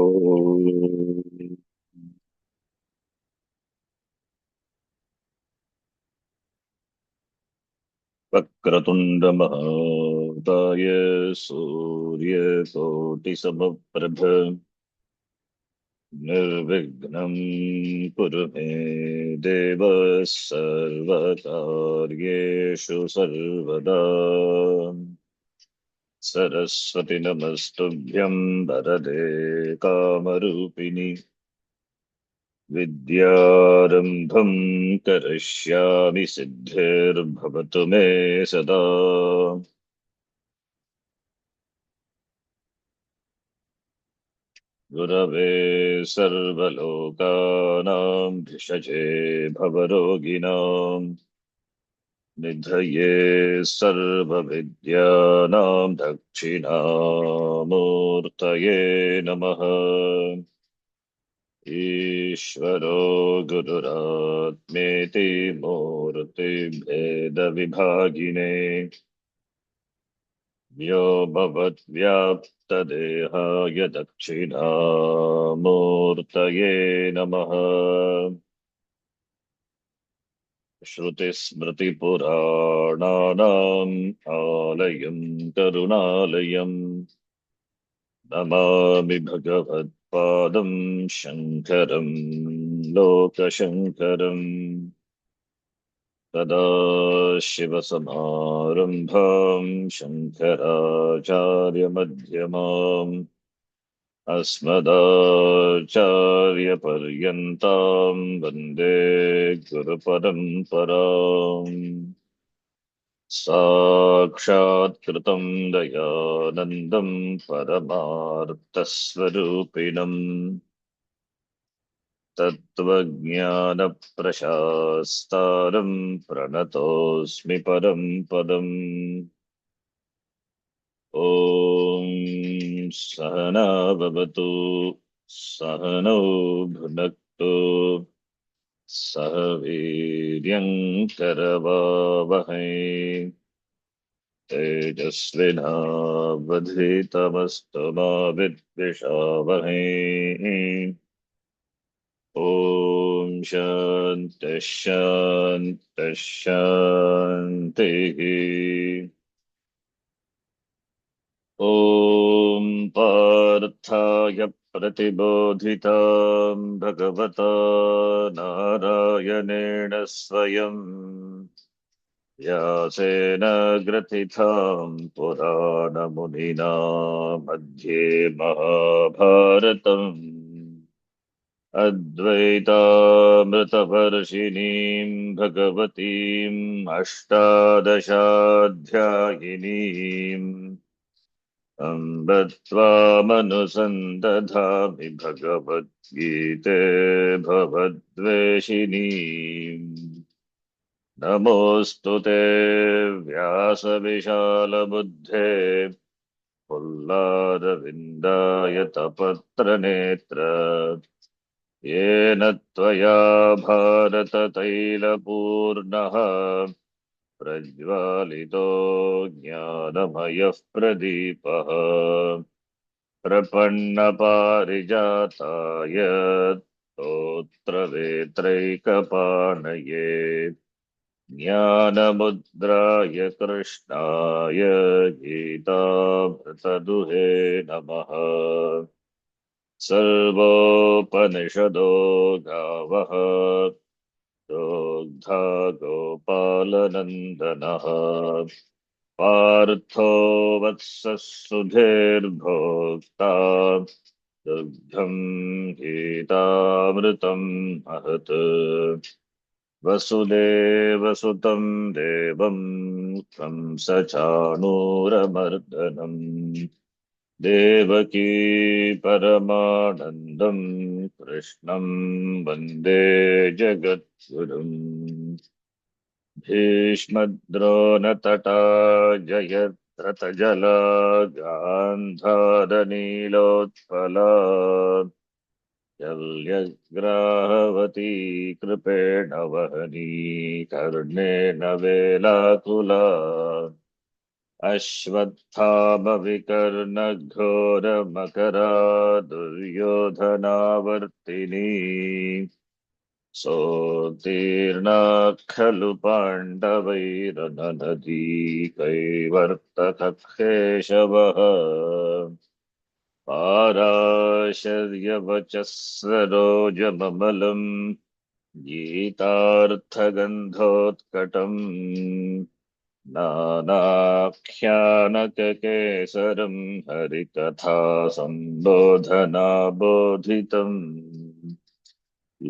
ॐ वक्रतुण्डमहाकाय सूर्यकोटिसमप्रभ निर्विघ्नं कुरु मे देव सर्वकार्येषु सर्वदा सरस्वति नमस्तुभ्यं वरदे कामरूपिणि विद्यारम्भं करिष्यामि सिद्धिर्भवतु मे सदा गुरवे सर्वलोकानां भिषजे भवरोगिणां निधये सर्वविद्यानां दक्षिणामूर्तये नमः। ईश्वरो गुरुरात्मेति मूर्तिभेदविभागिने व्योमवद्व्याप्तदेहाय दक्षिणामूर्तये नमः। श्रुतिस्मृतिपुराणानाम् आलयं करुणालयम् नमामि भगवत्पादं शङ्करं लोकशङ्करम्। सदाशिवसमारम्भां शङ्कराचार्यमध्यमाम् अस्मदाचार्यपर्यन्तां वन्दे गुरुपरम्पराम्। साक्षात्कृतं दयानन्दं परमार्थस्वरूपिणम् तत्त्वज्ञानप्रशास्तारं प्रणतोऽस्मि परं पदम्। ॐ सहना भवतु सहनौ भुनक्तु सह वीर्यङ्करवावहै तेजस्विनावधीतमस्तु मा विद्विषावहै। ॐ शान्तिः शान्तिः शान्तिः। ॐ पार्थाय प्रतिबोधितां भगवता नारायणेन स्वयं व्यासेन ग्रथितां पुराणमुनिना मध्ये महाभारतम् अद्वैतामृतवर्षिणीं भगवतीम् अष्टादशाध्यायिनीम् अम्ब त्वामनुसन्दधामि भगवद्गीते भवद्वेषिणीम्। नमोऽस्तु ते व्यासविशालबुद्धे पुल्लारविन्दायतपत्रनेत्र येन त्वया भारततैलपूर्णः प्रज्वालितो ज्ञानमयः प्रदीपः प्रपन्नपारिजाताय स्तोत्रवेत्रैकपाणये ज्ञानमुद्राय कृष्णाय गीतामृतदुहे नमः। सर्वोपनिषदो गावः दोग्धा गोपालनन्दनः पार्थो वत्सः सुधीर्भोक्ता दुग्धं गीतामृतं महत्। वसुदेवसुतं देवं कंसचाणूरमर्दनम् देवकी परमानन्दं कृष्णं वन्दे जगद्गुरुम्। भीष्मद्रोणतटा जयद्रथजला गान्धारनीलोत्पला शल्यग्राहवती कृपेण वहनी कर्णेन वेलाकुला अश्वत्थामविकर्णघोरमकरादुर्योधनावर्तिनी सोत्तीर्णा खलु पाण्डवैरननदी कैवर्तककेशवः पाराशर्यवचः सरोजममलम् गीतार्थगन्धोत्कटम् नानाख्यानककेसरम् हरिकथा सम्बोधनाबोधितम्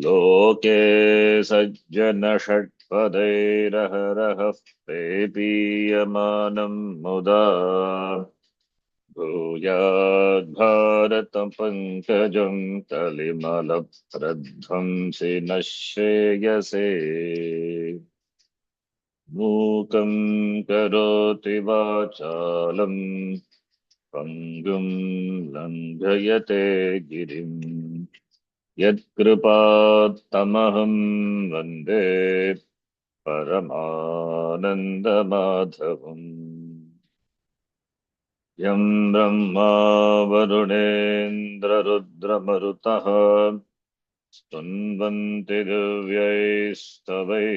लोके सज्जनषट्पदैरहरः पेपीयमानम् मुदा भूयाद्भारतं पङ्कजं कलिमलप्रध्वंसि न श्रेयसे मूकं करोति वाचालं पङ्गुं लङ्घयते गिरिं यत्कृपात्तमहं वन्दे परमानन्दमाधवम् यं ब्रह्मा वरुणेन्द्ररुद्रमरुतः स्तुन्वन्ति दिव्यैस्तवैः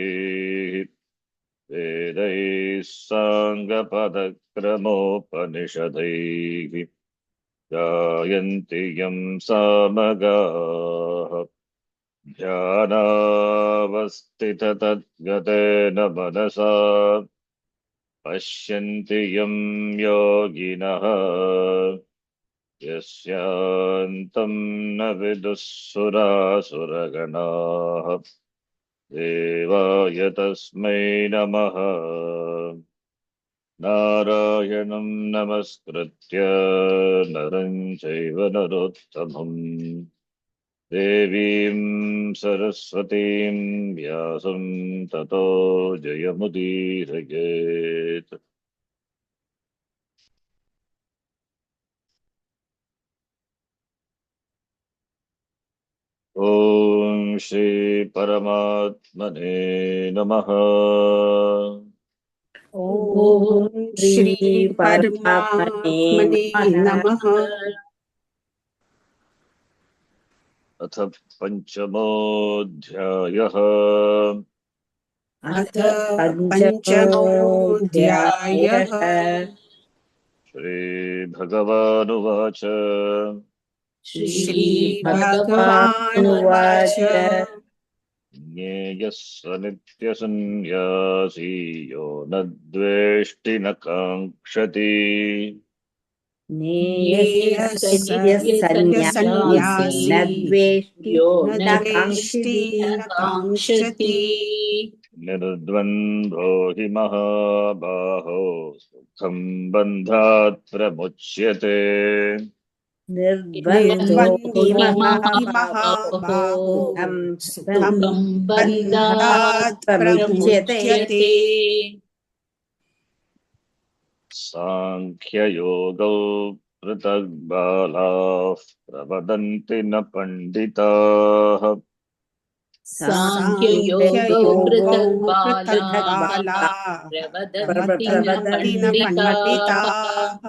वेदैः साङ्गपदक्रमोपनिषदैः गायन्ति यं सामगाः ध्यानावस्थिततद्गतेन मनसा पश्यन्ति यं योगिनः यस्यान्तं न विदुःसुरासुरगणाः देवाय तस्मै नमः नारायणं नमस्कृत्य नरं चैव नरोत्तमम् देवीं सरस्वतीं व्यासं ततो जयमुदीरयेत् ॐ श्री परमात्मने नमः। ॐ श्री परमात्मने नमः। अथ पंचमोऽध्यायः। अथ पञ्चमोऽध्यायः। श्रीभगवानुवाच श्रीभगवानुवाच ज्ञेयस्व नित्यसन्न्यासी यो न द्वेष्टि न काङ्क्षति सन्न्यासी न द्वेष्टि न काङ्क्षति निर्द्वन्द्वो हि महाबाहो सुखं बन्धात् प्रमुच्यते निर्द्वन्द्वो हि महाबाहो सुखं बन्धात् प्रमुच्यते। सांख्ययोगौ पृथग्बालाः प्रवदन्ति न पण्डिताः सांख्ययोगौ पृथग्बाला प्रवदन्ति न पण्डिताः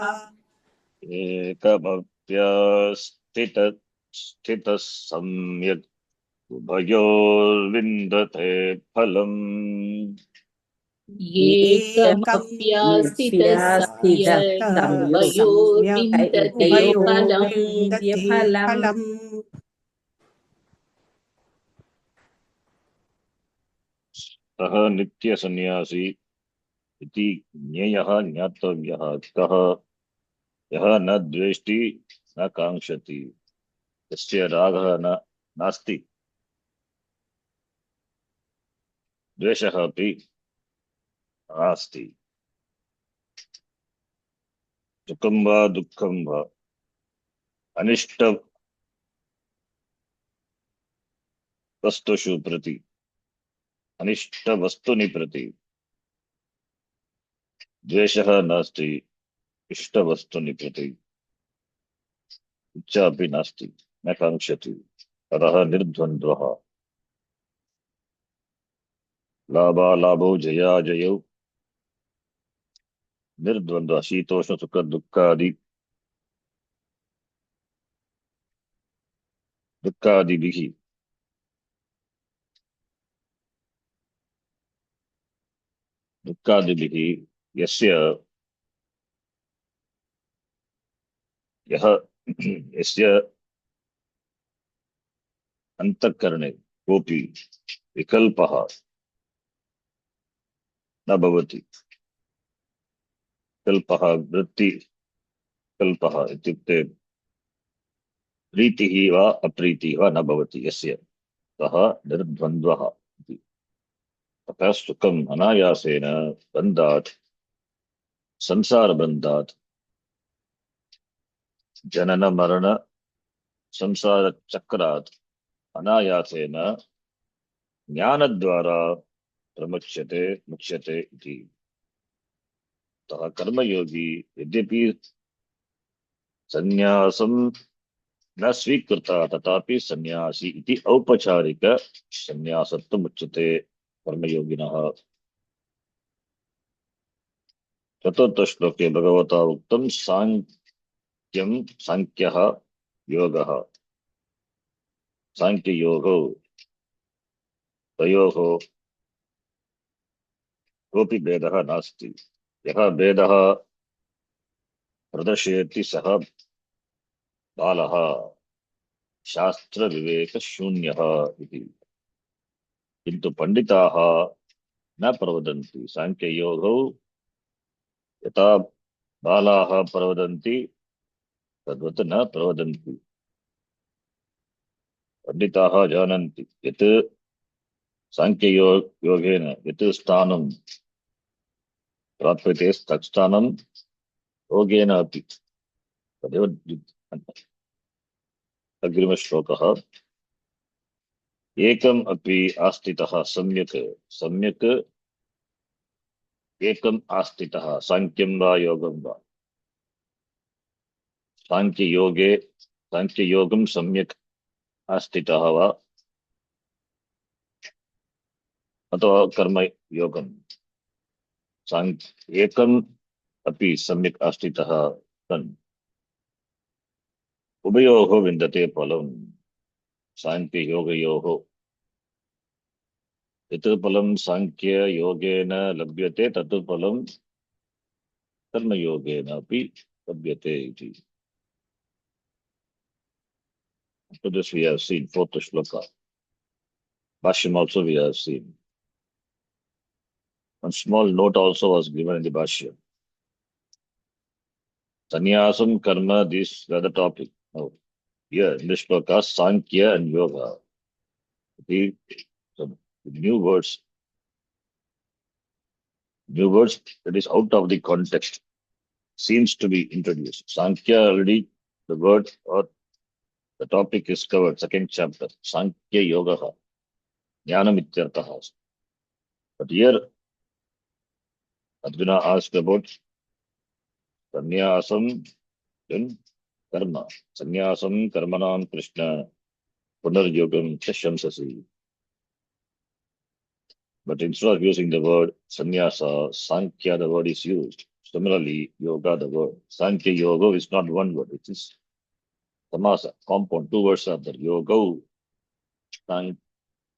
स्थितः सम्यक् उभयोर्विन्दते फलम् एकमप्यास्थितः उभयोर्विन्दते फलम्। सः नित्यसन्न्यासी इति ज्ञेयः ज्ञातव्यः कः यः न द्वेष्टि न काङ्क्षति यस्य रागः नास्ति द्वेषः अपि नास्ति सुखं वा दुःखं वा अनिष्ट वस्तुषु प्रति अनिष्ट वस्तुनि प्रति द्वेषः नास्ति इष्ट वस्तुनि प्रति इच्छा अपि नास्ति न काङ्क्षति अतः निर्द्वन्द्वः लाभालाभौ जयाजयौ निर्द्वन्द्व शीतोष्ण सुख दुःखादिभिः दुःखादिभिः यस्य यः यस्य अंतःकरणे कोऽपि विकल्पः न भवति। विकल्पः वृत्तिकल्पः इत्युक्ते प्रीतिः वा अप्रीतिः वा न भवति यस्य सः निर्द्वन्द्वः इति। ततः सुखम् अनायासेन बन्धात् संसारबन्धात् जनन मरण संसारचक्रात् अनायासेन ज्ञानद्वारा प्रमुच्यते मुच्यते इति। अतः कर्मयोगी यद्यपि संन्यासं न स्वीकृता तथापि सन्यासी इति औपचारिक संन्यासत्वम् उच्यते कर्मयोगिनः। चतुर्थ श्लोके भगवता उक्तं सांख्यः योगः। सांख्ययोगो तयोः कोऽपि भेदः नास्ति। यः भेदः प्रदर्शयति सः बालः शास्त्रविवेकशून्यः इति। किन्तु पंडिताः न प्रवदन्ति। सांख्ययोगौ यथा बालाः प्रवदन्ति तद्वत् न प्रवदन्ति। पंडिताः जानन्ति यत् सांख्ययोगेन यत् स्थानं प्राप्यते तत् स्थानं योगेन अपि तदेव। अग्रिमश्लोकः एकम् अपि आस्थितः सम्यक् सम्यक् एकम् आस्थितः सांख्यं वा योगं वा सांख्ययोगं सम्यक् आस्थितः वा अथवा कर्मयोगं एकम् अपि सम्यक् आस्थितः सन् उभयोः विन्दते फलम्। सांख्ययोगयोः यत् फलं सांख्ययोगेन लभ्यते तत् फलं कर्मयोगेन अपि लभ्यते इति। So this we have seen, fourth shloka. Bhashyam also we have seen. One small note also was given in the Bhashya. Sannyasam, karma, these are the topic. Now, here in this shloka, Sankhya and Yoga. The new words that is out of the context seems to be introduced. Sankhya already, the word or the topic is covered, second chapter, Sankhya Yoga, Jnanam Ityartha. But here, Arjuna asked about Sannyasam and Karma. Sannyasam Karmanam Krishna Punaryogam Shamsasi. But instead of using the word sannyasa, sankhya, the word is used. Similarly, yoga, the word. Sankhya yoga is not one word, it is samasa, compound. Two words are there. Yoga, sankhyaschа,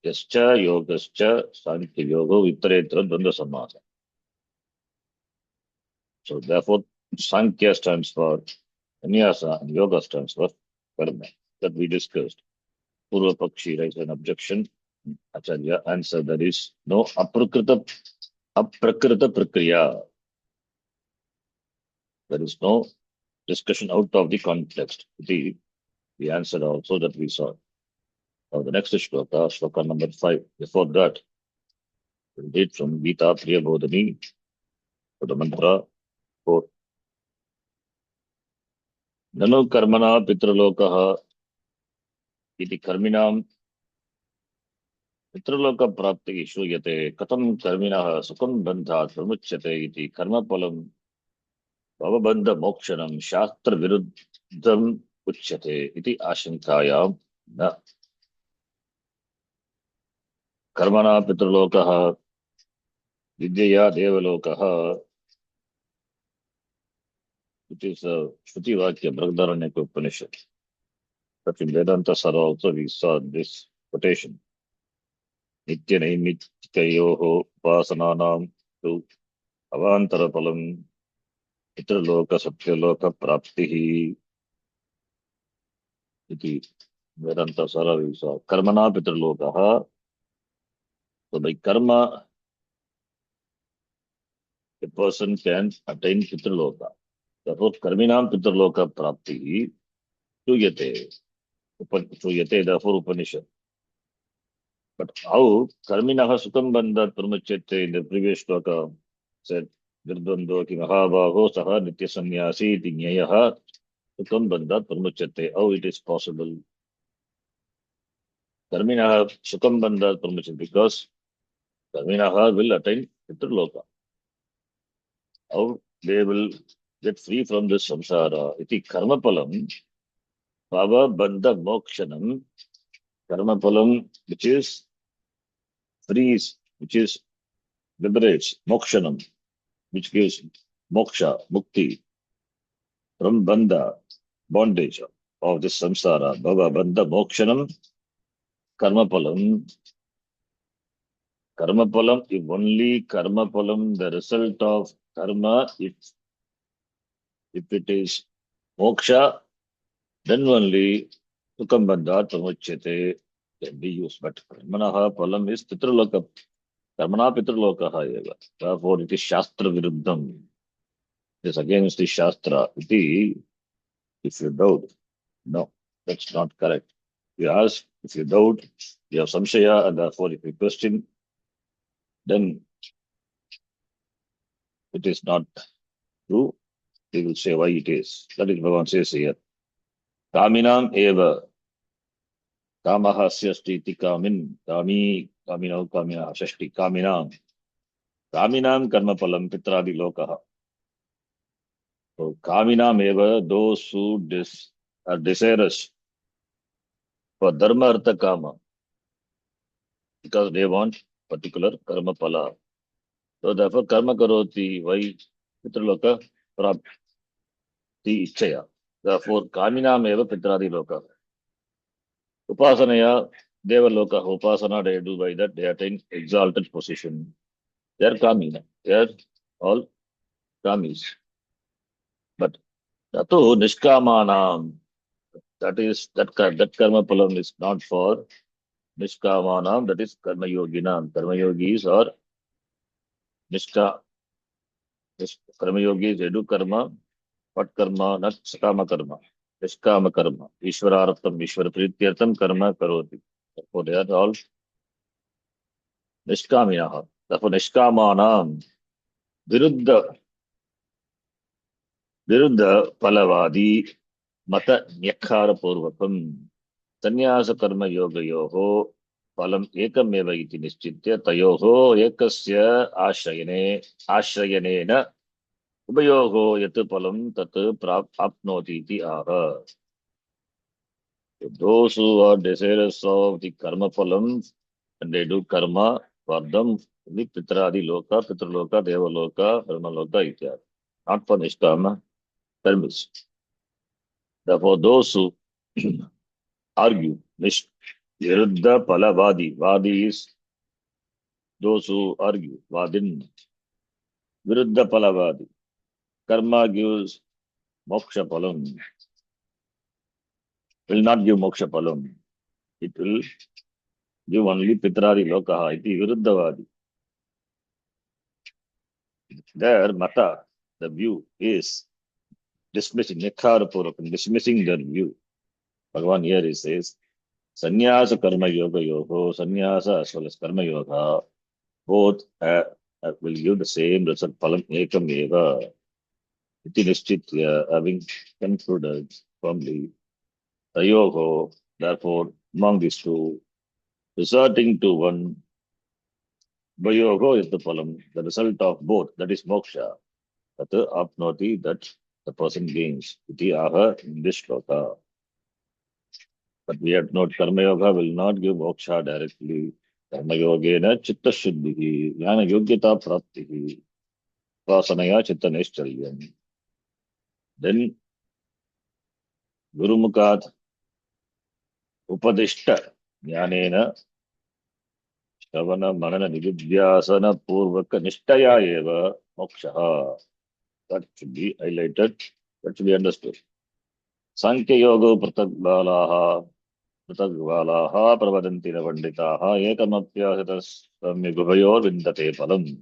yogascha, sankhya yoga, itaretra, dvandva samasa. So therefore, sankhya stands for sannyasa and yoga stands for karma. That we discussed. Purva Pakshi raised an objection. Acharya answered there is no aprakrita prakriya. There is no discussion out of the context. The answer also that we saw. Now the next shloka, shloka number 5. Before that, we'll read from Gita Priyabodhani to the mantra 4. Nanu karmana pitralokaha iti karminam pitraloka prapti shruyate katam karminaha sukam bandhat pramuchyate iti karmapalam bhavabandha mokshanam shastra viruddham uchyate iti ashankayam na. कर्मणा पितृलोकः विद्यया देवलोकः it is a Shruti Vakya, Brahdaranyaka Upanishad. But in Vedanta Sara also we saw this quotation. Nitya Naimitikayoho Upasananam tu Avantara Palam Pitraloka Satyaloka Praptihi iti Vedanta Sara we saw. Karmana Pitralokaha. So by karma, a person can attain Pitraloka. Therefore, Karminam Pitraloka Praptihi Suyate. Suyate, therefore Upanishad. But how Karminaha Sukam Bandhat Pramachete in the previous shloka said, Virdvando ki Mahabaho Saha Nitya Sanyasi Tinyayaha Sukam Bandhat Pramachete. How it is possible? Karminaha Sukam Bandhat Pramachete because Karminaha will attain Pitraloka. How they will get free from this samsara? Iti Karma Palam, Bhava Bandha Mokshanam, Karma Palam, which is frees, which is liberates, Mokshanam, which gives moksha, mukti, from bandha, bondage of this samsara. Bhava bandha mokshanam, karmapalam. Karmapalam, if only karmapalam, the result of karma, if it is moksha, then only sukam bandha pramuchyate can be used. But karmanaha palam is pitraloka. Karmana pitralokaha eva. Therefore, it is shastra viruddham. It is against the shastra. If you doubt, no, that's not correct. You ask, if you doubt, you have samshaya, and therefore if you question, then it is not true. He will say why it is. That is Bhagavan says here. Kaminam eva, kamaha syasti iti kamin, kaminau kamina shashti, kaminam karma palam pitradi lokaha. So kaminam eva, those who are desirous for dharma artha kama, because they want particular karma pala. So therefore, karma karoti, why pitraloka prapti ichaya. Therefore, kaminam eva pitradi loka. Upasanaya deva loka. Upasana they do by that, they attain exalted position. They are kamina. They are all kamis. But tato nishkamanam, that karma palam is not for nishkamanam, that is karma yoginam. Karma yogis or nishka, karma yogis, they do karma. What karma? Not sakama karma. Niskama karma. Ishwarartham, Ishwara Prityartham karma karoti. Therefore, they are all Niskaminaha. Therefore, Niskamanam Viruddha Palavadi Mata Nyakhara Purvakam Sanyasa Karma Yoga Yoho Palam Ekameva iti Nischitya Tayoho Ekasya Ashrayanena Ubayoho Yatu Palam Tatu Apnoti iti Aha. Those who are desirous of the karma phalam and they do karma for them, the pitradi loka, pitraloka, devaloka, brahmaloka, ityadi. Not for nishkama, karmis. Therefore, those who argue, viruddha palavadi, vadi is those who argue, vadin, viruddha palavadi. Karma gives moksha palam, will not give moksha palam. It will give only pitradi lokaha, iti viruddhavadi. Their mata, the view is dismissing, dismissing their view. Bhagavan here he says, Sannyasa karma yoga yoga, sannyasa as well as karma yoga, both will give the same result, palam ekam eva. Iti nishchitya, having concluded firmly, tayoho, therefore, among these two, resorting to one, Vayogo is the palam, the result of both, that is moksha. That apnoti, that the person gains. Iti aha in this shloka. But we have note karma yoga will not give moksha directly. Karma yogena chitta shuddhihi, jnana yogyata praptihi, vasanaya chitta nishcharyam. Then Gurumukat Upadishta Jnanena Shravana Manana Nididhyasana Purvaka Nishtaya Eva Moksha. That should be highlighted. That should be understood. Sankhya Yoga Pratak Balaha Pravadanti Vanditaha Ekamapyasatas Samyagubhayor Vindate Palam.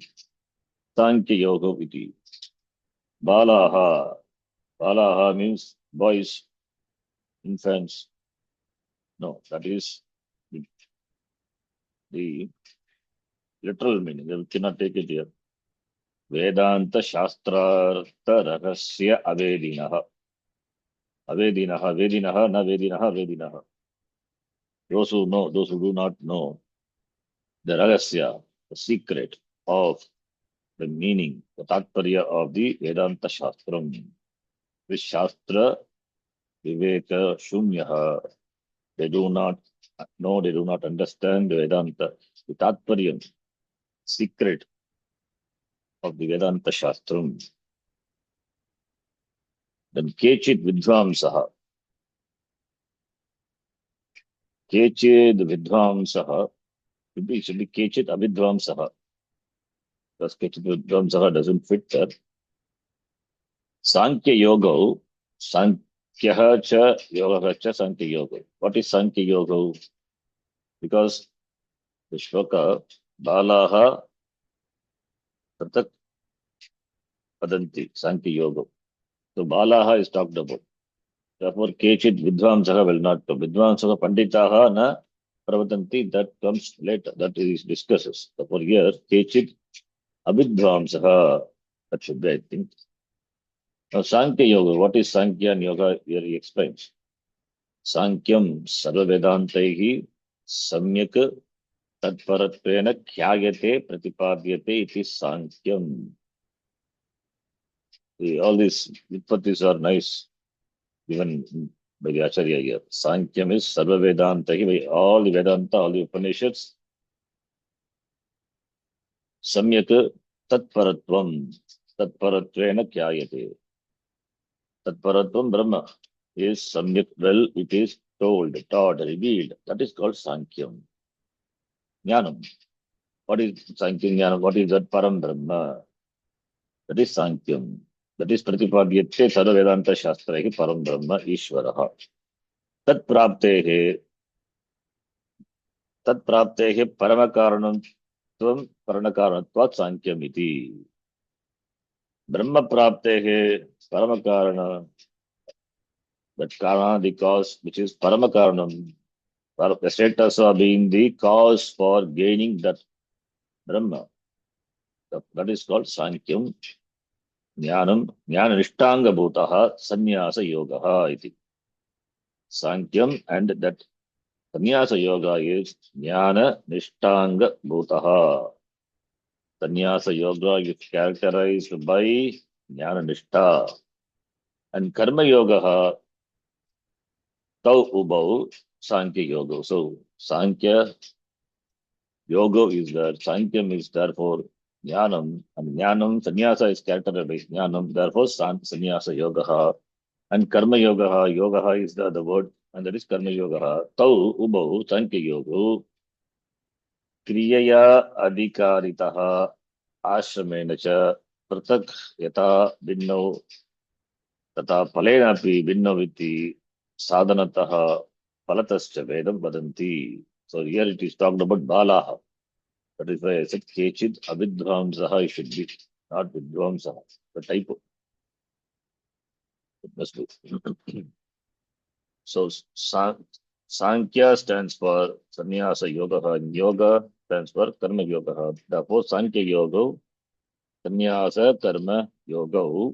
Sankhya Yoga Iti. Balaha. Balaha means boys, infants. No, that is the literal meaning. We cannot take it here. Vedanta Shastrartha Rahasya Avedinaha. Avedinaha, Vedinaha, na Vedinaha, Vedinaha. Those who know, those who do not know the Rahasya, the secret of the meaning, the Tatparya of the Vedanta Shastram. This Shastra, Viveka, Shunyaha, they do not know, they do not understand the Vedanta, the Tatparya, secret of the Vedanta Shastram. Then Kechit Vidvamsaha. Kechid Vidvamsaha. Should be Kechit Avidvamsaha. Because Kechit Vidvamsaha doesn't fit there. Sankhya Yoga. Sankhya cha Yoga cha Sankhya Yoga. What is Sankhya Yoga? Because the Shloka Balaha Pratak Padanti Sankhya Yoga. So Balaha is talked about. Therefore, Kechit Vidvamsaha will not come. Vidvamsaha Panditaha na Pravatanti, that comes later. That is discusses. Therefore, here Kechit Abhidvamsaha. That should be, I think. Now, Sankhya Yoga. What is Sankhya and Yoga? Here he explains. Sankyam Sarva Vedantaihi Samyak Tatparatvena Khyayate Pratipadyate iti Sankyam. All these Vitpatis are nice, given by the Acharya here. Sankyam is Sarva Vedantahi, by all the Vedanta, all the Upanishads. Samyak Tatparatvam, Tatparatvena Khyayate. Tatparatvam Brahma is Samyak, well, it is told, taught, revealed. That is called Sankyam. Jnanam. What is Sankyam Jnanam? What is that Param Brahma? That is Sankyam. That is Pratipadyate Sarva Vedanta Shastrahi Param Brahma Ishvaraha. Tat Praptehe Paramakaranam Tvam Paranakaranatvat Sankyam iti. Brahma Praptehe Paramakarana, that Karana, the cause, which is Paramakaranam, the status of being the cause for gaining that Brahma. That is called Sankyam. Jnanam, Jnana Nishtanga Bhutaha, Sannyasa Yogaha iti. Sankyam, and that Sannyasa Yoga is Jnana Nishtanga Bhutaha. Sannyasa Yoga is characterized by Jnana Nishtha. And Karma Yoga, Tau Ubau, Sankhya Yoga. So, Sankhya Yoga is there, Sankyam is therefore Jnanam, and Jnanam, Sannyasa is characterized by Jnanam, therefore Sannyasa Yoga. And Karma Yoga, Yoga is the other word, and that is Karma Yoga. Tau Ubau, Sankhya Yoga, Kriyaya Adhikaritaha Ashramena cha Pratak Yata Binno Tata Palenapi Binno Viti Sadhanataha Palatascha Vedam Vadanti. So here it is talked about Balaha. That is why I said Kechid Abhidvamsaha, it should be, not Vidvamsaha. The typo. It must be. So Sankhya stands for Sannyasa Yoga, and Yoga stands for Karma Yoga. Therefore, Sankhya Yoga, Sannyasa Karma Yoga,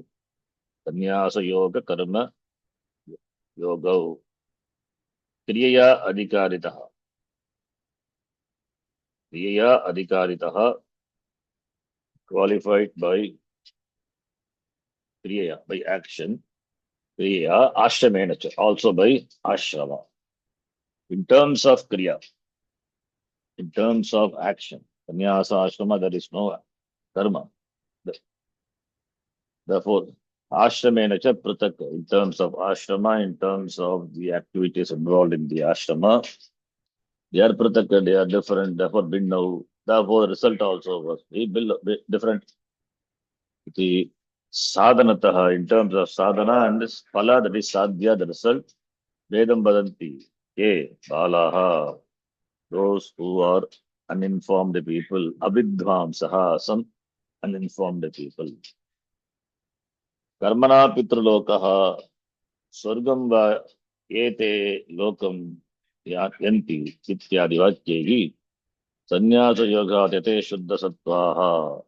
Sannyasa Yoga Karma Yoga, Kriyaya Adhikaritaha. Kriyaya Adhikaritaha, qualified by Kriya, by action. Kriya Ashramena, also by Ashrama. In terms of Kriya, in terms of action, Sannyasa Ashrama, there is no karma. Therefore, Ashramena cha pratak, in terms of ashrama, in terms of the activities involved in the ashrama, they are pratak, they are different, therefore binnav, therefore result also was different. The sadhanataha, in terms of sadhana and this phala, that is sadhya, the result, vedam badanti, ye, balaha, those who are uninformed people, abidvamsaha, some uninformed people. Karmana pitrulokaha, swargam va ete lokam yanti, ityadi vakyaihi, sannyasa yoga tete shuddha sattvaha.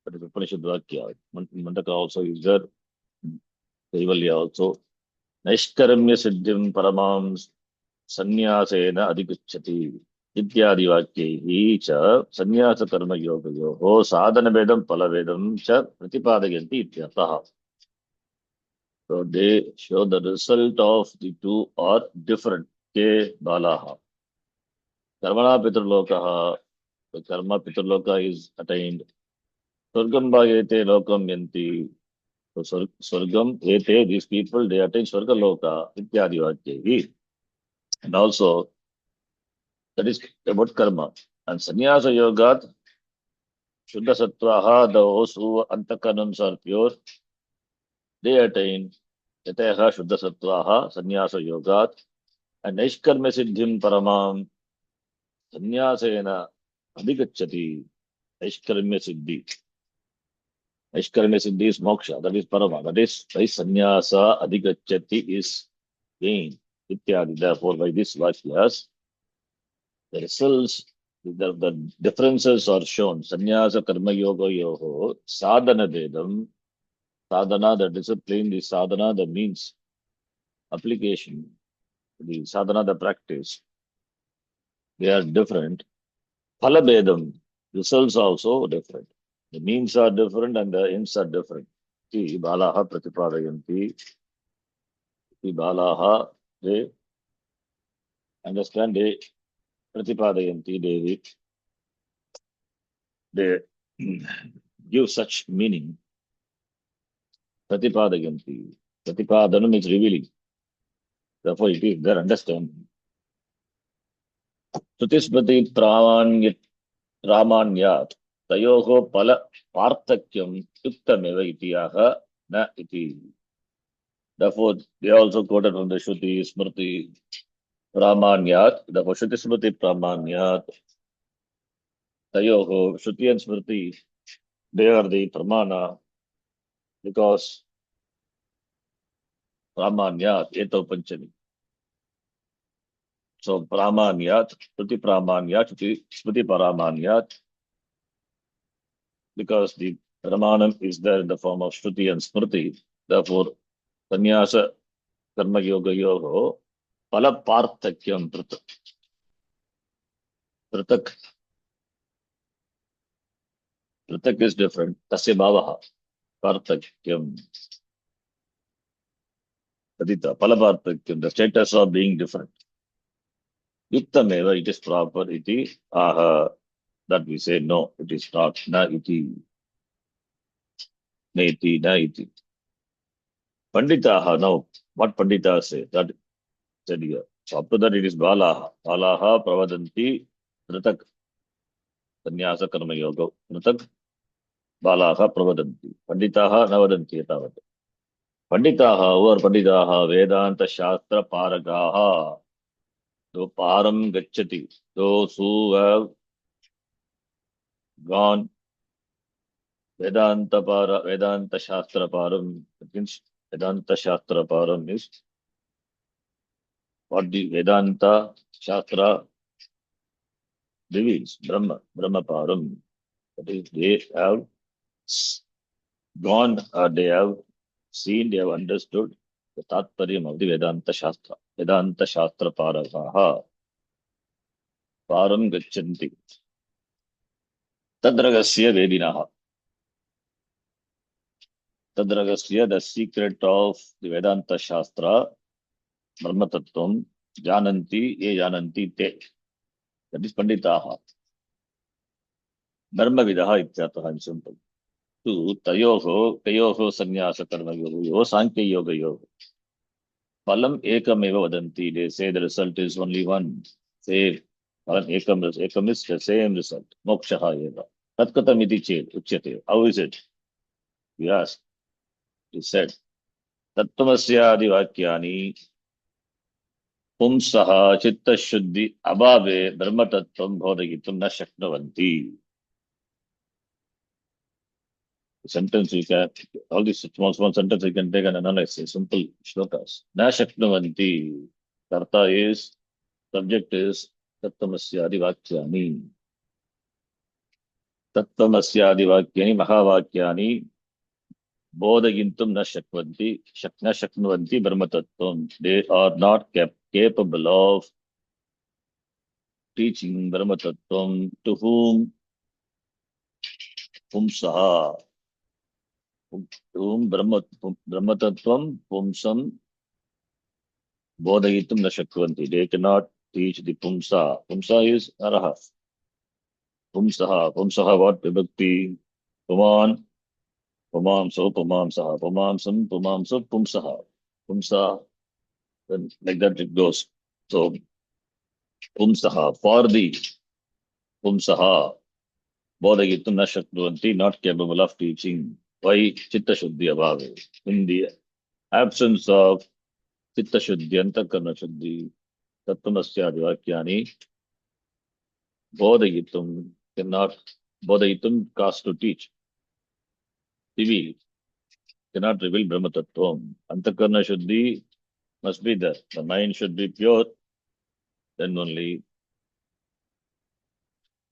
That is Upanishad Vakya. Mandaka also is there. Kaivalya also. Naishkaramya siddhim paramam sannyasena adhigacchati. Ityadi vakyaihi cha sannyasa karma yogayoho sadhana vedam pala vedam cha pratipadayanti ityataha. So they show the result of the two are different. Ke balaha. Karmana pitralokaha. The karma pitraloka is attained. Swargam bhayete lokam yanti. So Swargam, ete, these people, they attain Swargaloka, Ityadi Vajyahi. And also, that is about karma. And Sannyasa Yoga, Shuddha Sattvaha, those who Antakanams are pure, they attain Yateha Shuddha Sattvaha, Sannyasa Yoga. And Naishkarma Siddhim Paramam, Sannyasena Adhigacchati, Naishkarma Siddhi. Naishkarma Siddhi is moksha, that is Parama. That is by Sannyasa Adhigacchati is gain. Ityadi. Therefore, by this Vakyas, the results, the differences are shown. Sannyasa Karma Yoga Yoho, Sadhana Vedam, Sadhana, the discipline, the sadhana, the means, application, the sadhana, the practice, they are different. Phala Vedam, results are also different. The means are different and the ends are different. See, Balaha Pratipadayanti, the Balaha, they understand, they Pratipadayanti, they give such meaning. Pratipadayanti. Pratipadanam is revealing. Therefore, it is their understanding. Sutispati Ramanyat. Tayoho pala partakyam yuktameva itiyaha na iti. Therefore, they also quoted from the Shruti, Smriti, Ramanyat. Therefore, Shruti, Smriti, Pramanyat. Tayoho, Shruti and Smriti, they are the Pramana because Pramanyat, Eto Panchami. So Pramanyat, Shruti Pramanyat, Shruti Paramanyat, because the Pramanam is there in the form of Shruti and Smriti. Therefore, Sannyasa Karma Yoga Yoho, Pala Partakyam Pratak. Pratak is different. Tasya Bhavaha. Partakyam. Adita. Pala Partakyam. The status of being different. Yuktameva, it is proper. Iti. Aha. That we say no, it is not. Na iti. Neti. Na iti. Panditaha. Now, what Pandita say? That said here. So after that, it is Balaha. Balaha Pravadanti Pratak. Sannyasa Karma Yoga. Pratak. Balaha Pravadanti. Panditaha Navadanti Yatavat. Panditaha or Panditaha Vedanta Shastra Paragaha. So Param Gachati. Those who have gone Vedanta Shastra Param. That means Vedanta Shastra Param is what the Vedanta Shastra reveals. Brahma Param. That is, they have gone, they have seen, they have understood the Tatparyam of the Vedanta Shastra. Vedanta Shastra Paragaha. Param Gachanti. Tadragasya Vedinaha. Tadragasya, the secret of the Vedanta Shastra, Brahma Tattvam, Jananti, Ye Jananti Te. That is Panditaha. Dharma Vidaha Ityataha in simple. to tayoho sannyasa karma yoga sankhya yoga. Phalam ekam eva vadanti. They say the result is only one. Same. Phalam ekam is the same result. Moksha eva. Tat katam iti chet uchyate. How is it? We asked. He said, Tattvamasya vakyani pumsaha chitta shuddhi abhave brahma tattvam bodhayitum na shaknavanti. Sentence you can, all these small sentences you can take and analyze. Simple shlokas. Na shaknavanti. Karta is, subject is Tattvamasya vakyani. Tattvamasya vakyani mahavakyani bodhagintum na shaknuvanti brahma tattvam. They are not capable of teaching Brahma Tattvam to whom Pumsaha, to whom Brahma Tattvam Pumsam Bodhayitum Nashakvanti. They cannot teach the Pumsa. Pumsa is Araha. Pumsaha what? Vibhakti. Puman. Pumamso Pumamsaha. Pumamso Pumsaha. Pumsa. Then like that it goes. So Pumsaha. For the Pumsaha. Bodhayitum Nashakvanti, not capable of teaching. Why Chitta Shuddhi Abhave? In the absence of Chitta Shuddhi, Antakarna Shuddhi, Tattvamasya Vakyani, Bodhayitum cannot, Bodhayitum cost to teach. Divi cannot reveal Brahma Tattvam. Antakarna Shuddhi must be there. The mind should be pure, then only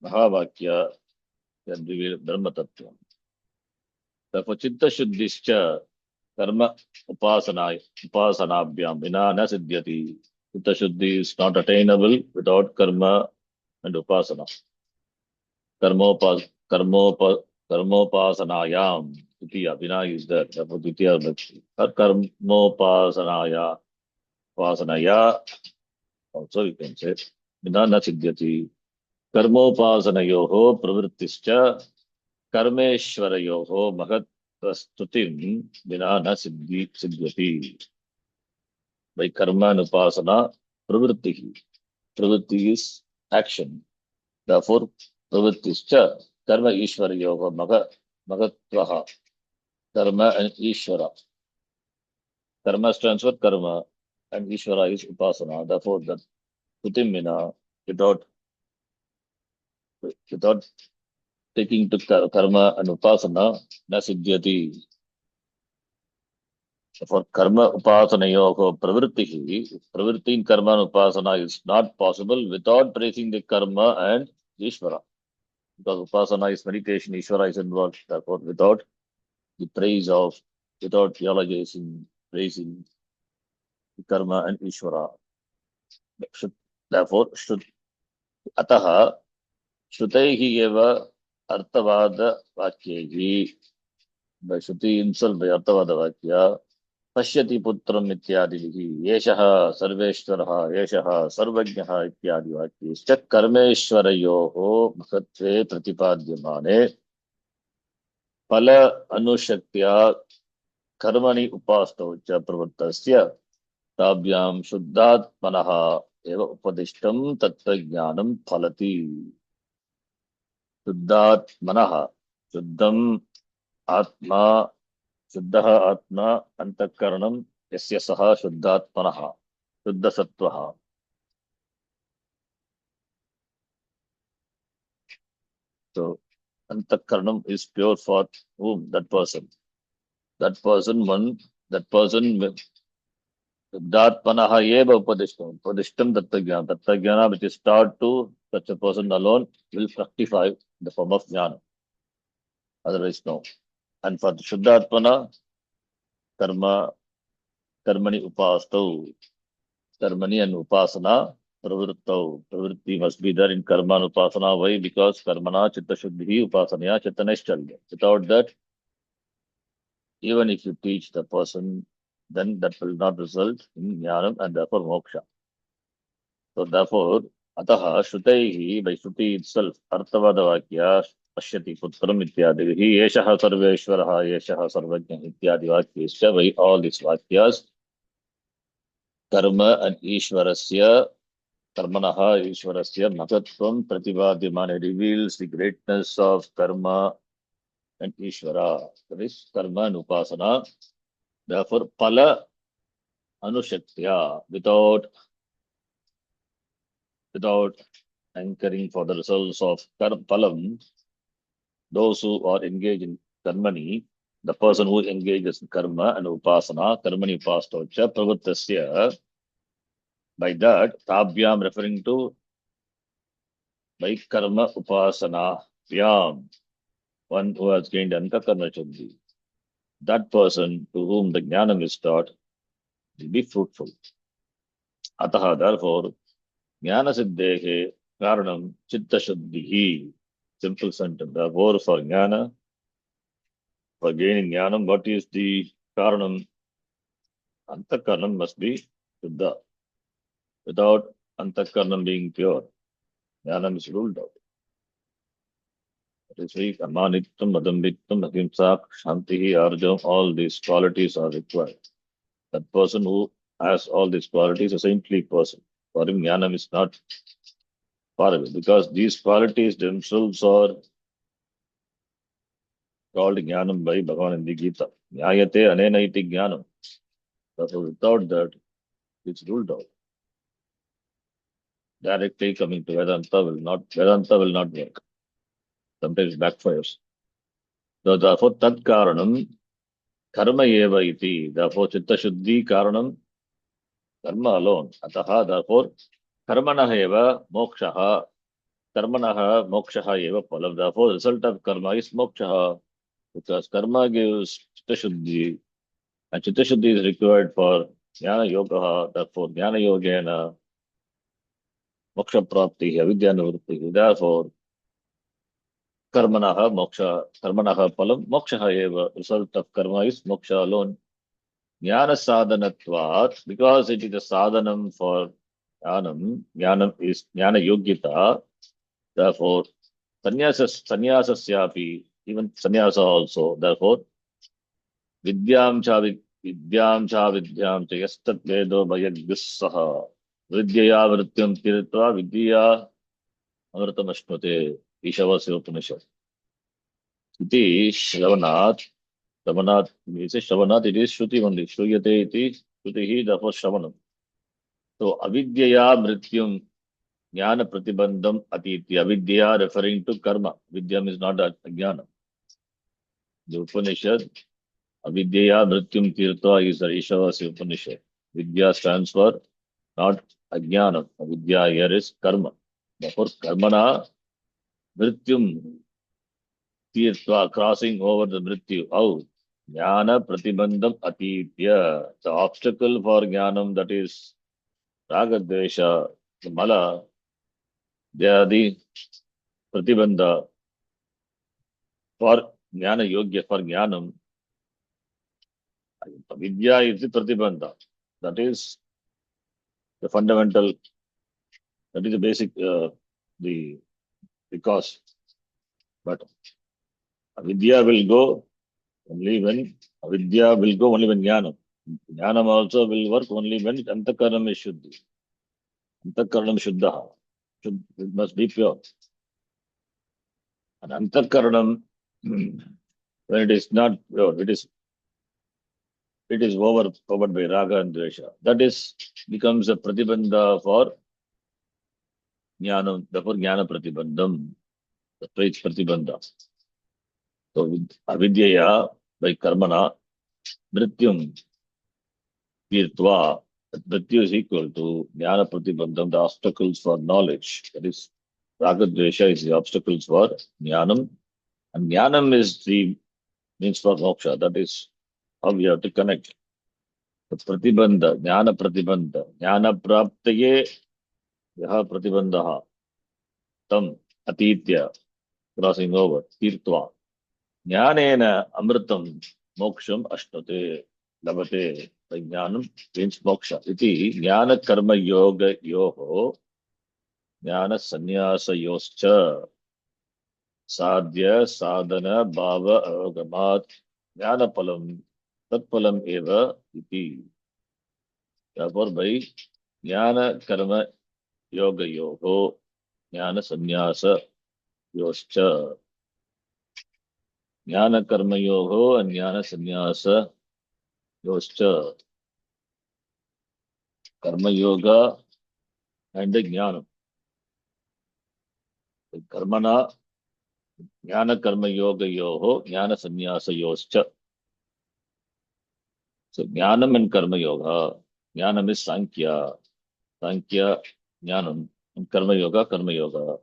Mahavakya can reveal Brahma Tattvam. Therefore, Chitta Shuddhischa Karma upasanabhyam vina na siddhyati. Chitta Shuddhi is not attainable without karma and upasana. Karmopasanayam. Titiya. Vina is there. Therefore, Titiya Bhakti. Karmopasanaya. Pasanaya. Also you can say. Vina na siddhyati. Karmopasanayoho pravrittischa. Karmeshwarayoho mahat vina na siddhyati. By karma and upasana, pravritti. Pravritti is action. Therefore, pravrittischa, karma ishvara yoga magatvaha. Karma and ishvara. Karma stands for karma and ishvara is upasana. Therefore, that putimina, without taking to karma and upasana, na siddhyati. For karma upasana yoga pravritti in karma and upasana is not possible without praising the karma and Ishvara. Because upasana is meditation, Ishvara is involved. Therefore, without the praise of, without theologizing, praising the karma and Ishvara. Therefore, ataha Shrutaihi eva artavada vakyehi. By Shruti himself, by artavada vakya, पश्यति पुत्रम इत्यादि येषः सर्वेश्वरः येषः सर्वज्ञः इत्यादि वाक्यैश्च कर्मेश्वरयोः महत्त्वे प्रतिपाद्यमाने फल अनुशक्त्या कर्मणि उपास्तौ च प्रवृत्तस्य ताभ्यां शुद्धात्मनः एव उपदिष्टं तत्त्वज्ञानं फलति. शुद्धात्मनः, शुद्धम् आत्मा, शुद्धः आत्मा अंतःकरणं यस्य सः शुद्धात्मनः शुद्धसत्त्वः. So antakaranam is pure for whom? That person Siddhatmanaha eva upadishtam tattva which is taught to such a person alone will fructify the form of jnana. Otherwise, no. And for the Shuddhatmana, karmani upastau, karmani and upasana, pravritti must be there in karma and upasana. Why? Because karmana chitta shuddhi, upasanaya chitta naishchalya. Without that, even if you teach the person, then that will not result in jnanam and therefore moksha. So therefore, ataha shrutaihi, by shruti itself, artavada vakya, पश्यति पुत्रम इत्यादि ही एषः सर्वेश्वरः एषः सर्वज्ञः इत्यादि वाक्यैश्च वै all these vakyas कर्म and ईश्वरस्य कर्मणः ईश्वरस्य महत्त्वं प्रतिपाद्यमान reveals the greatness of karma and Ishvara. That is karma and upasana. Therefore, pala anushaktiya, without anchoring for the results of palam, those who are engaged in karmani, the person who engages in karma and upasana, karmani upastocha, pravuttasya, by that, tabhyam referring to by karma upasana, vyam, one who has gained antakarna shuddhi. That person to whom the jnanam is taught will be fruitful. Ataha, therefore, jnana siddhehe karanam chitta shuddhihi. Simple sentence. Therefore, for jnana, for gaining jnanam, what is the karanam? Antakaranam must be shuddha. Without antakaranam being pure, jnanam is ruled out. That is why amanittam, adambittam, ahimsa, shantihi, arjam, all these qualities are required. That person who has all these qualities is a saintly person. For him, jnanam is not far away because these qualities themselves are called jnanam by Bhagavan in the Gita. Nyayate anena iti jnanam. Therefore, without that, it's ruled out. Directly coming to Vedanta will not work. Sometimes backfires. So therefore, tat karanam karma eva iti. Therefore, chitta shuddhi karanam karma alone. Ataha, therefore, karmanah eva mokshaha. Karmanah mokshaha eva phalam. Therefore, result of karma is mokshaha. Because karma gives chitta shuddhi. And chitta shuddhi is required for jnana yoga. Therefore, jnana yogena moksha prapti, avidya nivritti. Therefore, karmanaha moksha, karmanaha phalam, moksha eva. Result of karma is moksha alone. Jnana sadhanatvat, because it is a sadhanam for jnanam, jnanam is jnana yogyata. Therefore, sannyasasyapi, even sannyasa also. Therefore, vidyam cha vidyam cha yastat vedo bhayagvissaha. Vidyaya vrityam tiritva vidya amritamashmate. Ishavasya Upanishad. Iti Shravanat. Shravanat means Shravanat, it is Shruti only. Shruyate iti Shruti, therefore Shravanam. So avidyaya mrityum jnana pratibandham atiti. Avidya referring to karma. Vidyam is not a jnana. The Upanishad, avidyaya mrityum tirtva is the Ishavasya Upanishad. Vidya stands for not ajnana. Avidya here is karma. Therefore karmana mrityum tirtva, crossing over the mrityu. How? Jnana pratibandham atitya. The obstacle for jnanam, that is ragadvesha, the mala, they are the pratibandha for jnana yogya, for jnanam. Vidya is the pratibandha. That is the fundamental, that is the basic, the cause. But avidya will go only when jnanam. Jnanam also will work only when antakaranam is shuddhi. Antakaranam shuddha. It must be pure. And antakaranam, when it is not pure, it is covered by raga and dvesha. That is becomes a pratibandha for jnana, therefore jnana pratibandham, the praise pratibandha. So with avidyaya by karmana, mrityum kirtva, that mrityu is equal to jnana pratibandham, the obstacles for knowledge. That is raga dvesha is the obstacles for jnanam. And jnanam is the means for moksha. That is how we have to connect. The pratibandha, jnana praptaye yaha pratibandha tam atitya, crossing over, tirtva. Jnanena amritam moksham ashnate labate. By jnanam means moksha. Iti jnana karma yoga, yoho jnana sannyasa yoscha. Sadhya sadhana bhava avagamat jnana palam tat palam eva iti. Therefore, by jnana karma yoga yoho jnana sannyasa yoscha. Jnana karma yoho and jnana sannyasa yoscha. Karma yoga and the jnana. Karmana jnana karma yoga yoho jnana sannyasa yoscha. So jnanam and karma yoga. Jnanam is sankhya. Sankhya jnanam and karma yoga.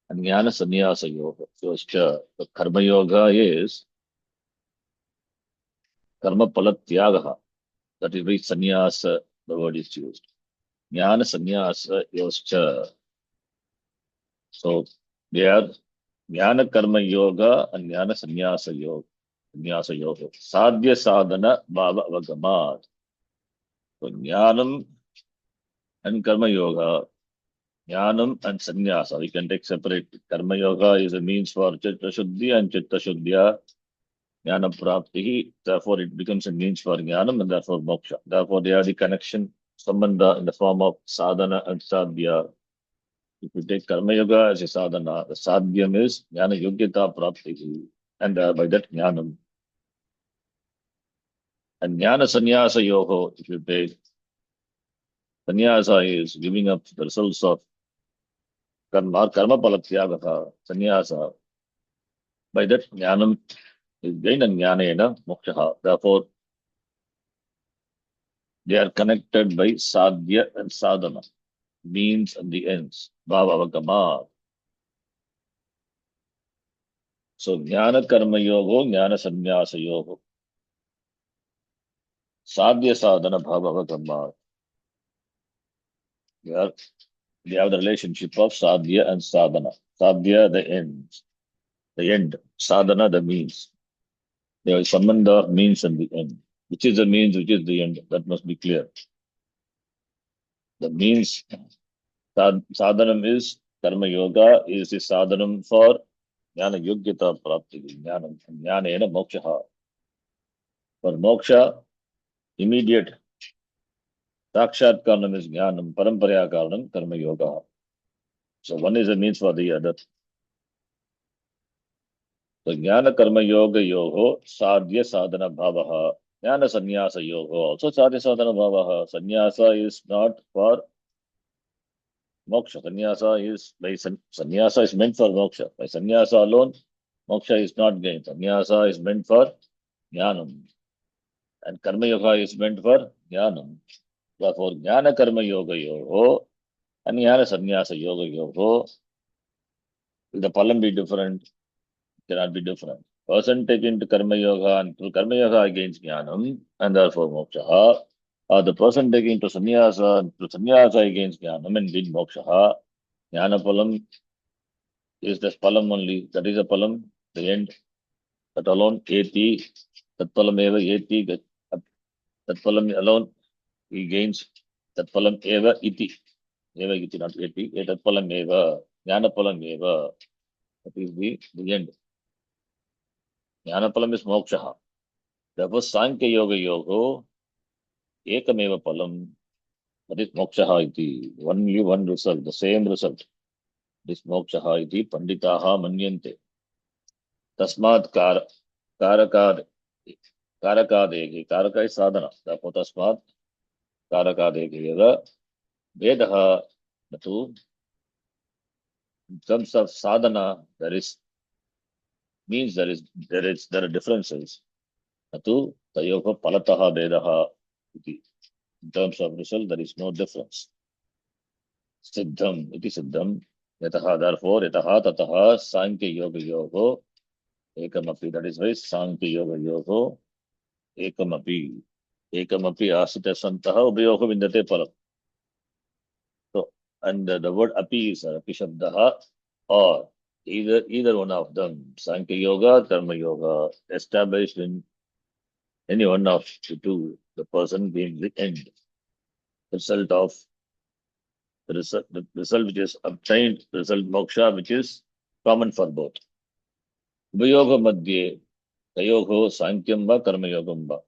And jnana sannyasa yoga. Yoscha. The karma yoga is karma palatyagaha. That is why sannyasa, the word is used. Jnana sannyasa yoscha. So they are jnana karma yoga and jnana sannyasa yoga. Sannyasa yoga. Sadhya sadhana bhava avagamat. So jnanam and karma yoga, jnanam and sannyasa. We can take separate. Karma yoga is a means for chitta shuddhi and chitta shuddhya jnana prapti. Therefore, it becomes a means for jnanam and therefore moksha. Therefore, they are the connection, sambandha in the form of sadhana and sadhya. If you take karma yoga as a sadhana, the sadhyam is jnana yogyata prapti, and by that jnanam. And jnana sannyasa yoho, if you take sannyasa is giving up the results of karma palatyagaha, sannyasa. By that jnanam is gained and jnanena moksha. Therefore, they are connected by sadhya and sadhana, means and the ends. Bhava avagama. So jnana karma yogo, jnana sannyasa yogo. Sadhya sadhana bhava avagama. They have the relationship of sadhya and sadhana. Sadhya, the ends. The end. Sadhana, the means. There is sambandha of means and the end. Which is the means, which is the end? That must be clear. The means, sadhanam is karma yoga, is the sadhanam for jnana yogyata prapti, jnanena moksha. For moksha, immediate sakshat karanam is jnanam, paramparaya karanam, karma yoga. So one is a means for the other. So jnana karma yoga yoho sadhya sadhana bhavaha. Jnana sannyasa yoga also sadhya sadhana bhavaha. Sannyasa is not for moksha. Sannyasa is meant for moksha. By sannyasa alone, moksha is not gained. Sannyasa is meant for jnanam. And karma yoga is meant for jnanam. Therefore, jnana karma yoga yoga and jnana sannyasa yoga yoga, will the palam be different? Cannot be different. Person taken to karma yoga and through karma yoga gains jnanam and therefore moksha. Or the person taking to sannyasa and through sannyasa gains jnanam and did moksha. Jnana palam is the palam only. That is a palam, the end. That alone, eti, that palam eva eti, that palam alone, he gains that palam eva iti. Eva iti, not eti, that palam eva, jnana palam eva. That is the end. Jnana palam is moksha. Therefore, Sankhya Yoga Yoga, Ekameva Palam, that is Moksha iti. Only one result, the same result. This Moksha iti, Panditaha Manyante. Tasmat Karakad, Karakadegi, Karaka is sadhana. Therefore, Tasmat Karakadegi, Vedaha, the two. In terms of sadhana, there are differences. The two, Tayoga Palataha Vedaha iti. In terms of result, there is no difference. Siddham, iti siddham, yataha, therefore, yataha, tataha, sankhya yoga yoga, ekamapi. That is why sankhya yoga yoga, ekamapi. Ekamapi asita santaha, ubayoga vindate palam. So, and the word api is api shabdaha, or either one of them, sankhya yoga, karma yoga, established in any one of the two, the person being the end, result of the result which is obtained, result moksha, which is common for both. Upayoga madhye tayoho sankyam va karmayogam va.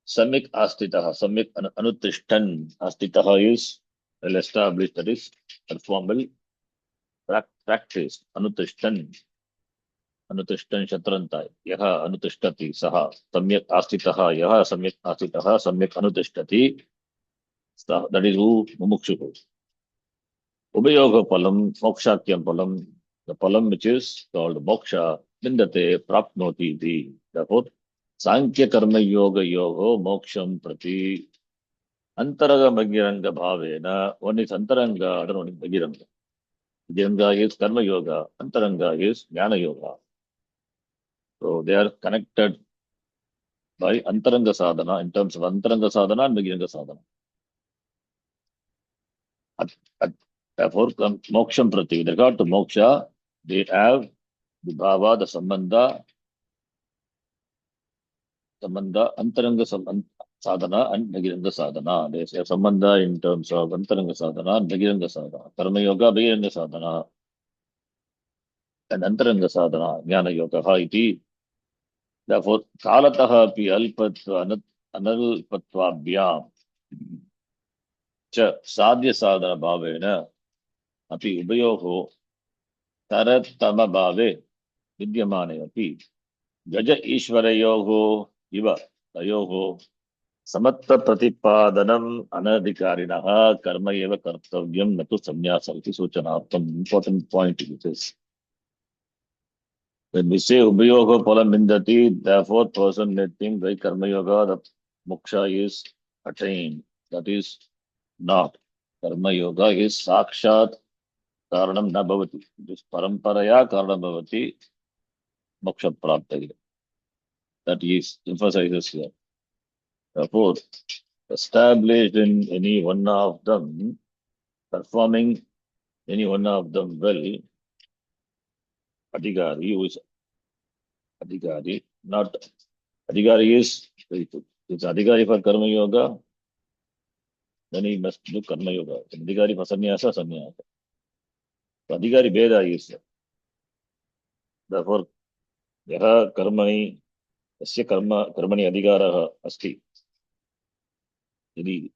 Samik astitaha, samik anutishtan. Astitaha is well established, that is perform well, practice. Anutishtan shatrantai. Yaha anutishhtati saha. Samyak astitaha, yaha samyak astitaha, samyak anutishhtati. That is who mumukshu. Upayoga palam, mokshakyam palam, the palam which is called moksha, vindate prapnoti the. Therefore, Sankhya karma yoga yogo moksham prati antaraga bhagiranga bhavena. One is antaranga, other one is bhagiranga. Bhagiranga is karma yoga, antaranga is jnana yoga. So they are connected by antaranga sadhana in terms of antaranga sadhana and bhagiranga sadhana. At, at, therefore, moksham prati, with regard to moksha, they have the bhava, the sambandha, antaranga sadhana and bhagiranga sadhana. They say sambandha in terms of antaranga sadhana and bhagiranga sadhana. Karma yoga, bhagiranga sadhana and antaranga sadhana, jnana yoga iti. Therefore, kalataha api alpatva analpatvabhyam cha sadhya sadhana bhavena api ubayoho taratama bhave vidyamane api gaja ishvarayoho iva tayoho samatta pratipadanam anadhikarinah karma eva kartavyam natu samnyasa iti suchanartham. Important point is this. When we say Upayoga Palam Mindati, therefore person may think by Karma Yoga the moksha is attained. That is not. Karma Yoga is Sakshat Karanam na bhavati. It is Paramparaya Karanam bhavati moksha praptaya. That is emphasizes here. Therefore, established in any one of them, performing any one of them well, Adhikari, who is Adhikari, not Adhikari is Adhikari for Karma Yoga, then he must do Karma Yoga. Adhikari for Sannyasa, Sannyasa. So Adhikari Veda is therefore Yaha Karmani Asya Karmani Adhikaraha Asti. Yadi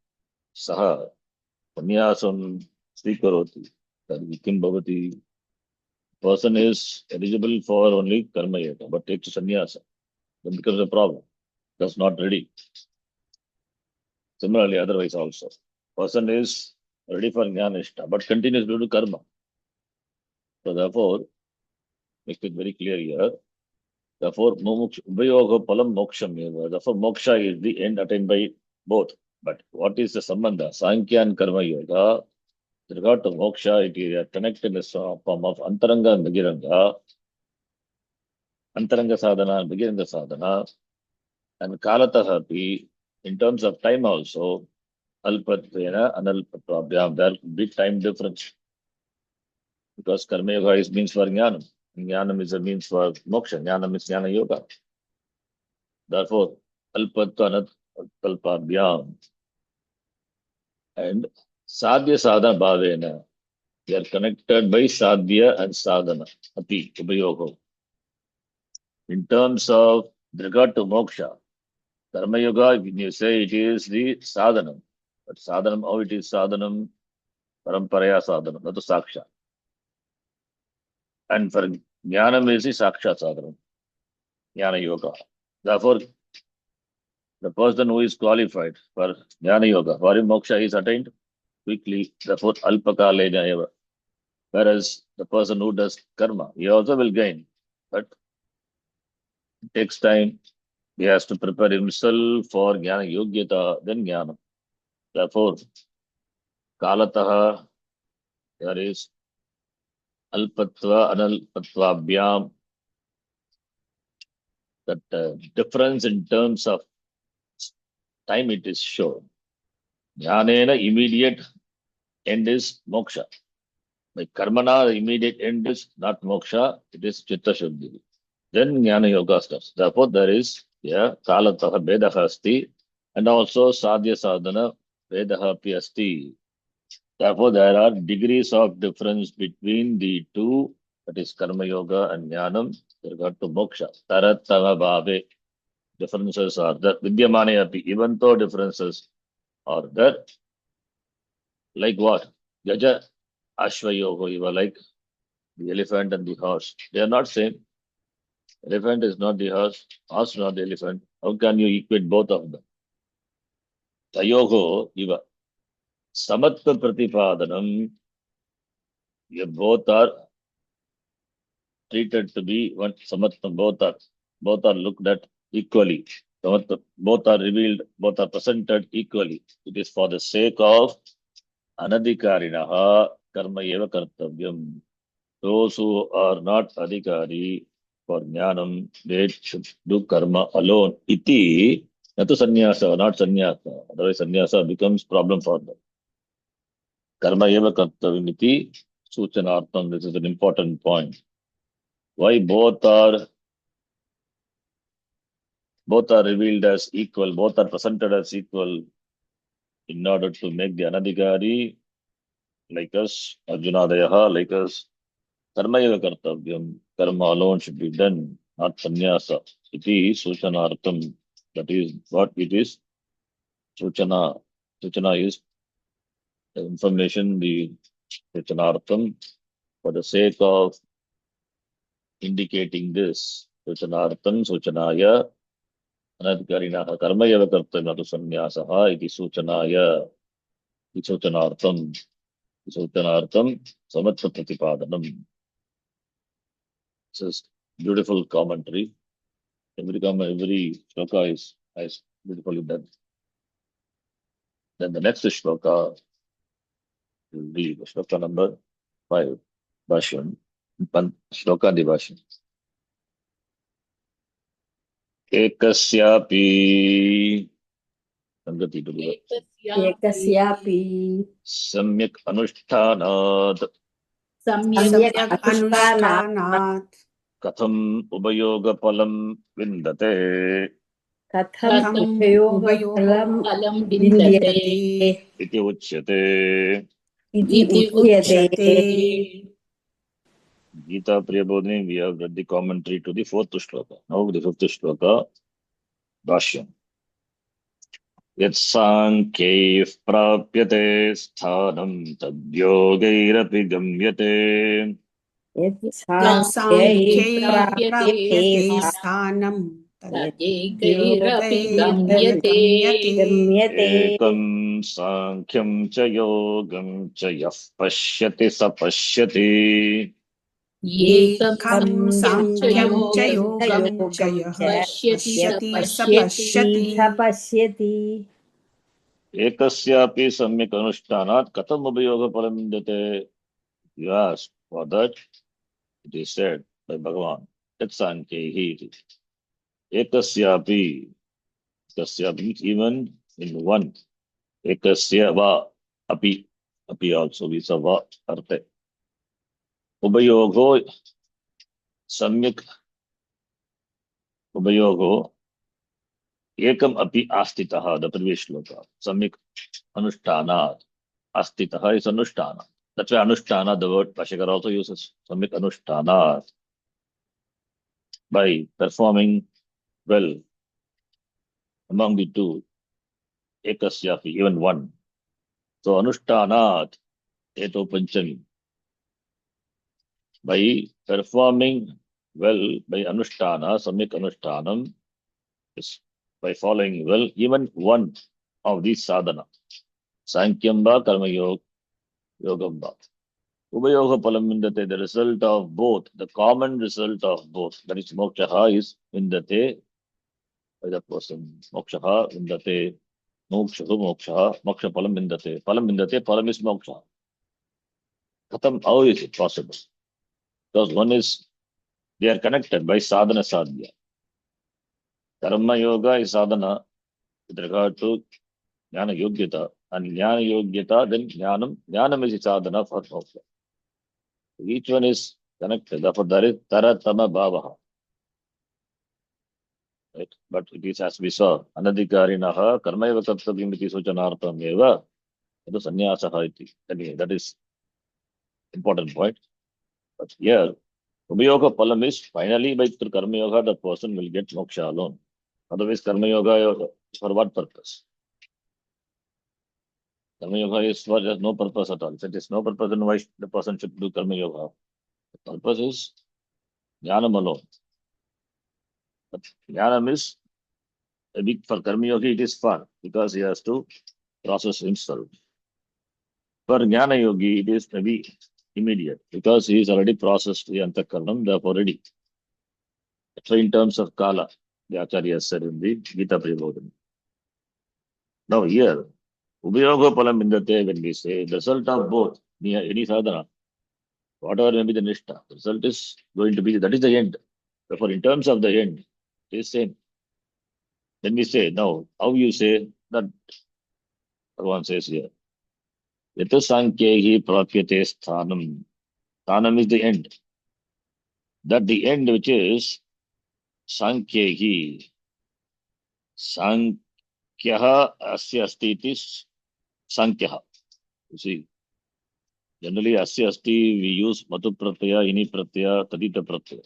Saha Sannyasam Srikaroti. That Kim Bhavati person is eligible for only Karma Yoga, but takes Sannyasa. Then becomes a problem. That's not ready. Similarly, otherwise also. Person is ready for Jnanishta, but continues to do karma. So therefore, make it very clear here. Therefore, Upayoga Palam Moksham. Therefore, moksha is the end attained by both. But what is the Sambandha? Sankhya and Karma Yoga. With regard to moksha, it is connected in the form of Antaranga and Bhagiranga. Antaranga sadhana and Bhagiranga sadhana. And Kalatahapi, in terms of time also, Alpatvena and Alpatvabhyam. There are big time difference. Because Karma Yoga is means for Jnanam. Jnanam is a means for moksha. Jnanam is Jnana Yoga. Therefore, Alpatva Kalpabhyam and Sadhya Sadhana Bhavena. They are connected by Sadhya and Sadhana. Api, Upayoga. In terms of regard to moksha, Karma Yoga, when you say it is the sadhanam. But sadhanam, how it is sadhanam? Paramparaya sadhanam, not the saksha. And for jnanam is the saksha sadhanam. Jnana Yoga. Therefore, the person who is qualified for Jnana Yoga, for him moksha is attained quickly, therefore alpakalena eva. Whereas the person who does karma, he also will gain. But it takes time. He has to prepare himself for Jnana Yogyata, then Jnana. Therefore, Kalataha, there is Alpatva, Analpatvabhyam, that difference in terms of time it is shown. Jnanena, immediate end is moksha. By karmana, the immediate end is not moksha, it is chitta shuddhi. Then jnana yoga starts. Therefore, there is kalataha vedaha asti, and also sadhya sadhana vedaha api asti. Therefore, there are degrees of difference between the two that is Karma Yoga and Jnanam, with regard to moksha. Taratama bhave. Differences are there. Vidyamane api. Even though differences are there, like what? Gaja Ashvayoga, you are like the elephant and the horse. They are not same. Elephant is not the horse not the elephant. How can you equate both of them? Tayogo, Iva. Samatva Pratipadanam, you both are treated to be one Samatva, both are looked at equally. Samatva, both are revealed, both are presented equally. It is for the sake of Anadhikarinaha Karma Eva Kartavyam. Those who are not adhikari for jnanam, they should do karma alone. Iti, not sannyasa, not sannyasa. Otherwise, sannyasa becomes problem for them. Karma eva kartavim iti suchanartham. This is an important point. Why both are revealed as equal, both are presented as equal in order to make the anadhikari like us, Arjunadayaha like us. Karma eva kartavyam. Karma alone should be done, not sannyasa. Iti suchanartham. That is what it is. Suchana. Suchana is the information, the suchanartham, for the sake of indicating this. Suchanartham, suchanaya, anadhikarinaha karma eva kartavyam natu sannyasaha. Iti suchanaya. Iti suchanartham. Iti suchanartham. Samatva pratipadanam. This is beautiful commentary. Every shloka is beautifully done. Then the next shloka will be shloka number 5, Bhashyan, shloka Bhashyan. Ekasyapi Sangati to do ekasyapi Samyak Anushtanat samyak anushtanat Katham Ubayoga Palam Vindate katham upayoga phalam vindate vindate Iti Uchyate. iti uchyate. Gita Priyabodhini, we have read the commentary to the 4th shloka. Now the 5th shloka, Bhashyan. Yatsankyaif prapyate sthanam tadyogairapi gamyate. Yatsankhyayi प्राप्यते praapyate sthanam तदेकैरपि tadyogairapi गम्यते gamyate. Ekam sankyam cha yogam cha yah pashyati sa pashyati. एकं एकं संख्यं च सांख्यं च योगं योगं च यः पश्यति स पश्यति स पश्यति पश्यति Ekasyapi samyak anushtanat katham ubayoga palam vindate. You ask for that. It is said by Bhagavan. Yatsankyahi. Ekasyapi. Ekasyapi means even in one. Ekasya va api. Api also is a va arte. Ubayogo samyak ubayogo ekam api astitaha. The previous shloka. Samyak anushthanat. Astitaha is anushtana. That's why anushtana, the word Bhashyakar also uses. Samyak anushthanat. By performing well among the two. Ekasyapi, even one. So Anushtanat, Eto Panchami. By performing well by Anushtana, Samyak Anushtanam, is by following well even one of these sadhana. Sankyamba, Karma Yogamba. Ubayoga Palam Vindate, the result of both, the common result of both, that is Mokshaha is Vindate by the person. Mokshaha Vindate. Moksha moksha palam vindate. Palam vindate, palam is moksha. Khatam, how is it possible? Because one is, they are connected by sadhana sadhya. Karma yoga is sadhana with regard to jnana yogyata. And jnana yogyata, then jnanam is sadhana for moksha. Each one is connected. Therefore, there is taratama bhavaha. Right? But it is as we saw, anadhikarinaha karma eva kartavyam iti suchanartham eva. That is sannyasaha iti. Anyway, that is important point. But here, Ubhayoga Palam is finally by through Karma Yoga, the person will get moksha alone. Otherwise, Karma Yoga for what purpose? Karma Yoga is for just no purpose at all. If it is no purpose, then why the person should do Karma Yoga? The purpose is Jnanam alone. But Jnanam is a big for Karma Yogi, it is fun because he has to process himself. For Jnana Yogi, it is maybe immediate because he is already processed the Antakaranam, therefore ready. So in terms of Kala, the Acharya said in the Gita Prabodhana. Now here, Ubhayoga Palam Indate, when we say the result of both, any sadhana, whatever may be the Nishta, the result is going to be, that is the end. Therefore, in terms of the end, it is same. Then we say, now, how you say that, Bhagavan says here, Yata Sankyehi Prapyate Sthanam. Sthanam is the end. That the end which is Sankyehi. Sankyaha Asya Asti is Sankyaha. You see, generally Asya Asti we use Matu Pratyaya, Ini Pratyaya, Tadita Pratyaya.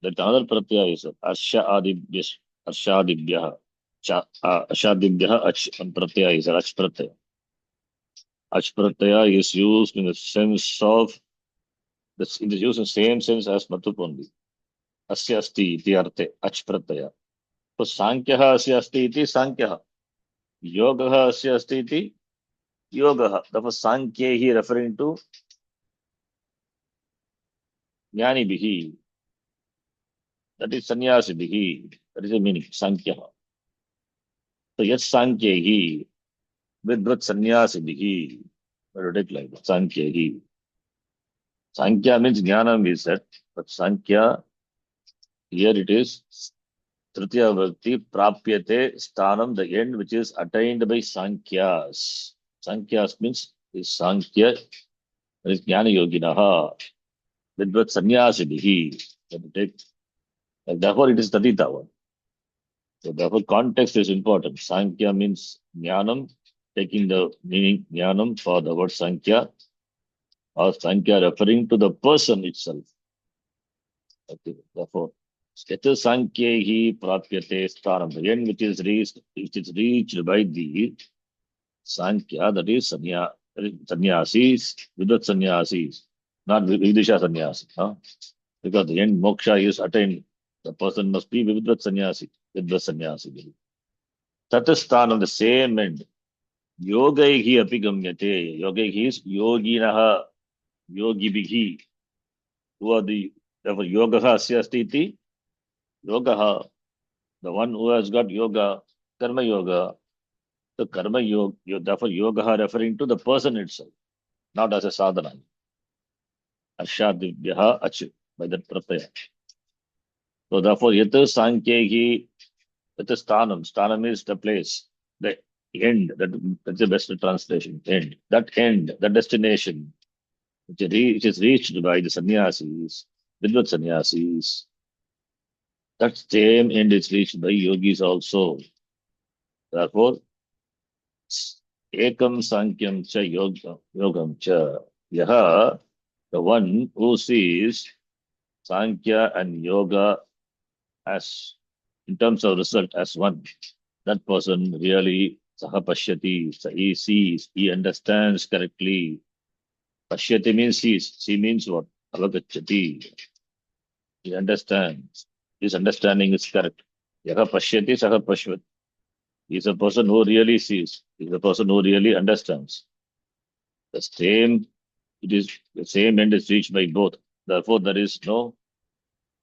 That another Pratyaya is Asya Adibhya, Ashadibhya, Ashadibhya, Ach Pratyaya is Ach Pratyaya. Ach Pratyaya is used in the sense of, it is used in the same sense as Matup only. Asya Asti iti arte, Ach Pratyaya. So Sankyaha Asya Asti iti Sankyaha. Yogaha Asya Asti iti Yogaha. Therefore, Sankyehi referring to Jnanibihi. That is Sannyasibihi. That is the meaning, Sankyaha. So, yes, Sankyehi, with Sannyasibihi. Like Sankyehi. Sankhya means Jnanam is said, but Sankhya, here it is Tritiya Bhakti, Prapyate, Sthanam, the end which is attained by Sankhyas. Sankhyas means is Sankhya, that is Jnana Yoginaha, Vidvat Sannyasibihi. Therefore, it is Tadita one. So, therefore, context is important. Sankhya means Jnanam, taking the meaning Jnanam for the word Sankhya, or Sankhya referring to the person itself. Okay, therefore, Steta Sankyehi Prapyate Sthanam, the end which is reached by the Sankhya, that is Sannyasis, Vidvat Sannyasis, not Vidisha Sannyasi. Huh? Because the end moksha is attained, the person must be Vidvat Sannyasi, Vidvat Sannyasi. Tatasthanam, the same end. Yogaihi apigamyate. Yogaihi is Yoginaha, Yogibihi. Who are the, therefore, Yogaha Asyastiti, Yogaha, the one who has got yoga, Karma Yoga. The Karma Yoga, therefore, Yogaha referring to the person itself, not as a sadhana. Arshadibhyaha Ach, by that pratyaya. So, therefore, Yata Sankyehi, Yata Sthanam. Sthanam is the place, the end. That's the best translation. End. That end, the destination, which is reached by the sannyasis, Vidvat sannyasis. That same end is reached by yogis also. Therefore, Ekam Sankyam Cha Yogam Cha. Yaha, the one who sees Sankhya and Yoga as, in terms of result, as one, that person really Saha Pashyati, he sees, he understands correctly. Pashyati means sees, see means what? Avagachati. He understands. His understanding is correct. Yaha Pashyati, Saha Pashvat. He is a person who really sees. He is a person who really understands. The same, it is the same end is reached by both. Therefore, there is no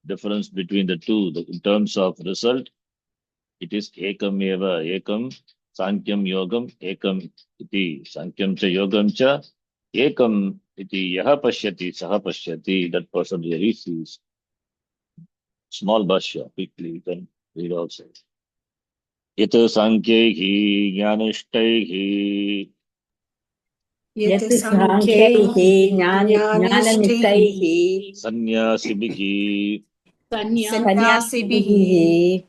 difference between the two. In terms of result, it is ekam eva, ekam, sankyam yogam, ekam iti, sankyam cha yogam cha, ekam iti, yaha pashyati, saha pashyati, that person really sees. Small bhashya, quickly you can read also. Yata sankhyehi jnanishtahi यत् यत् साङ्ख्यैः ज्ञाननिष्ठैः ज्ञाननिष्ठैः sannyasidhihi सन्न्यासिभिः सन्न्यासिभिः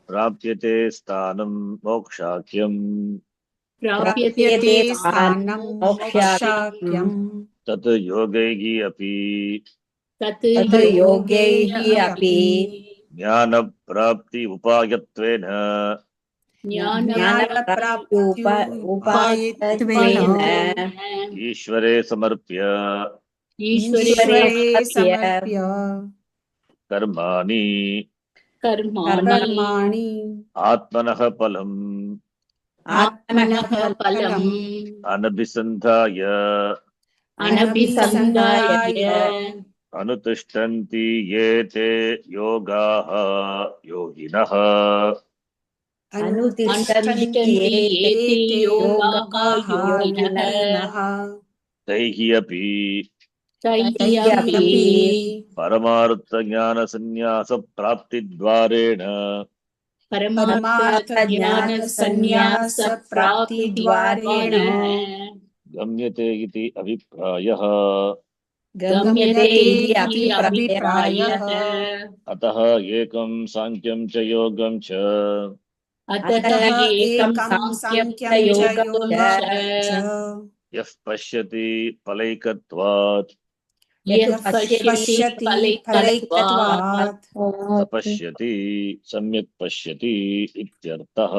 प्राप्यते स्थानं मोक्षाख्यम् प्राप्यते प्राप्यते स्थानं स्थानं मोक्षाख्यम् मोक्षाख्यम् तत् योगैः अपि तत् तत् योगैः अपि ज्ञान प्राप्ति उपायत्वेन ज्ञानप्राप्त्युपायत्वेन ईश्वरे समर्प्य ईश्वरे समर्प्य कर्माणि कर्माणि आत्मनः फलम् आत्मनः फलम् अनभिसन्धाय अनभिसन्धाय अनुतिष्ठन्ति ये ते योगाः योगिनः अनुतिष्ठन्ति ये ते योगाः योगिनः तैः अपि तैः अपि परमार्थज्ञानसन्न्यासप्राप्तिद्वारेण परमार्थज्ञानसन्न्यासप्राप्तिद्वारेण गम्यते इति अभिप्रायः। गम्यते इति अभिप्रायः। अतः एकं सांख्यं च योगं च अतः एकं सांख्यं च योगं च यः पश्यति फलैकत्वात् यः पश्यति फलैकत्वात् स पश्यति सम्यक् पश्यति इत्यर्थः।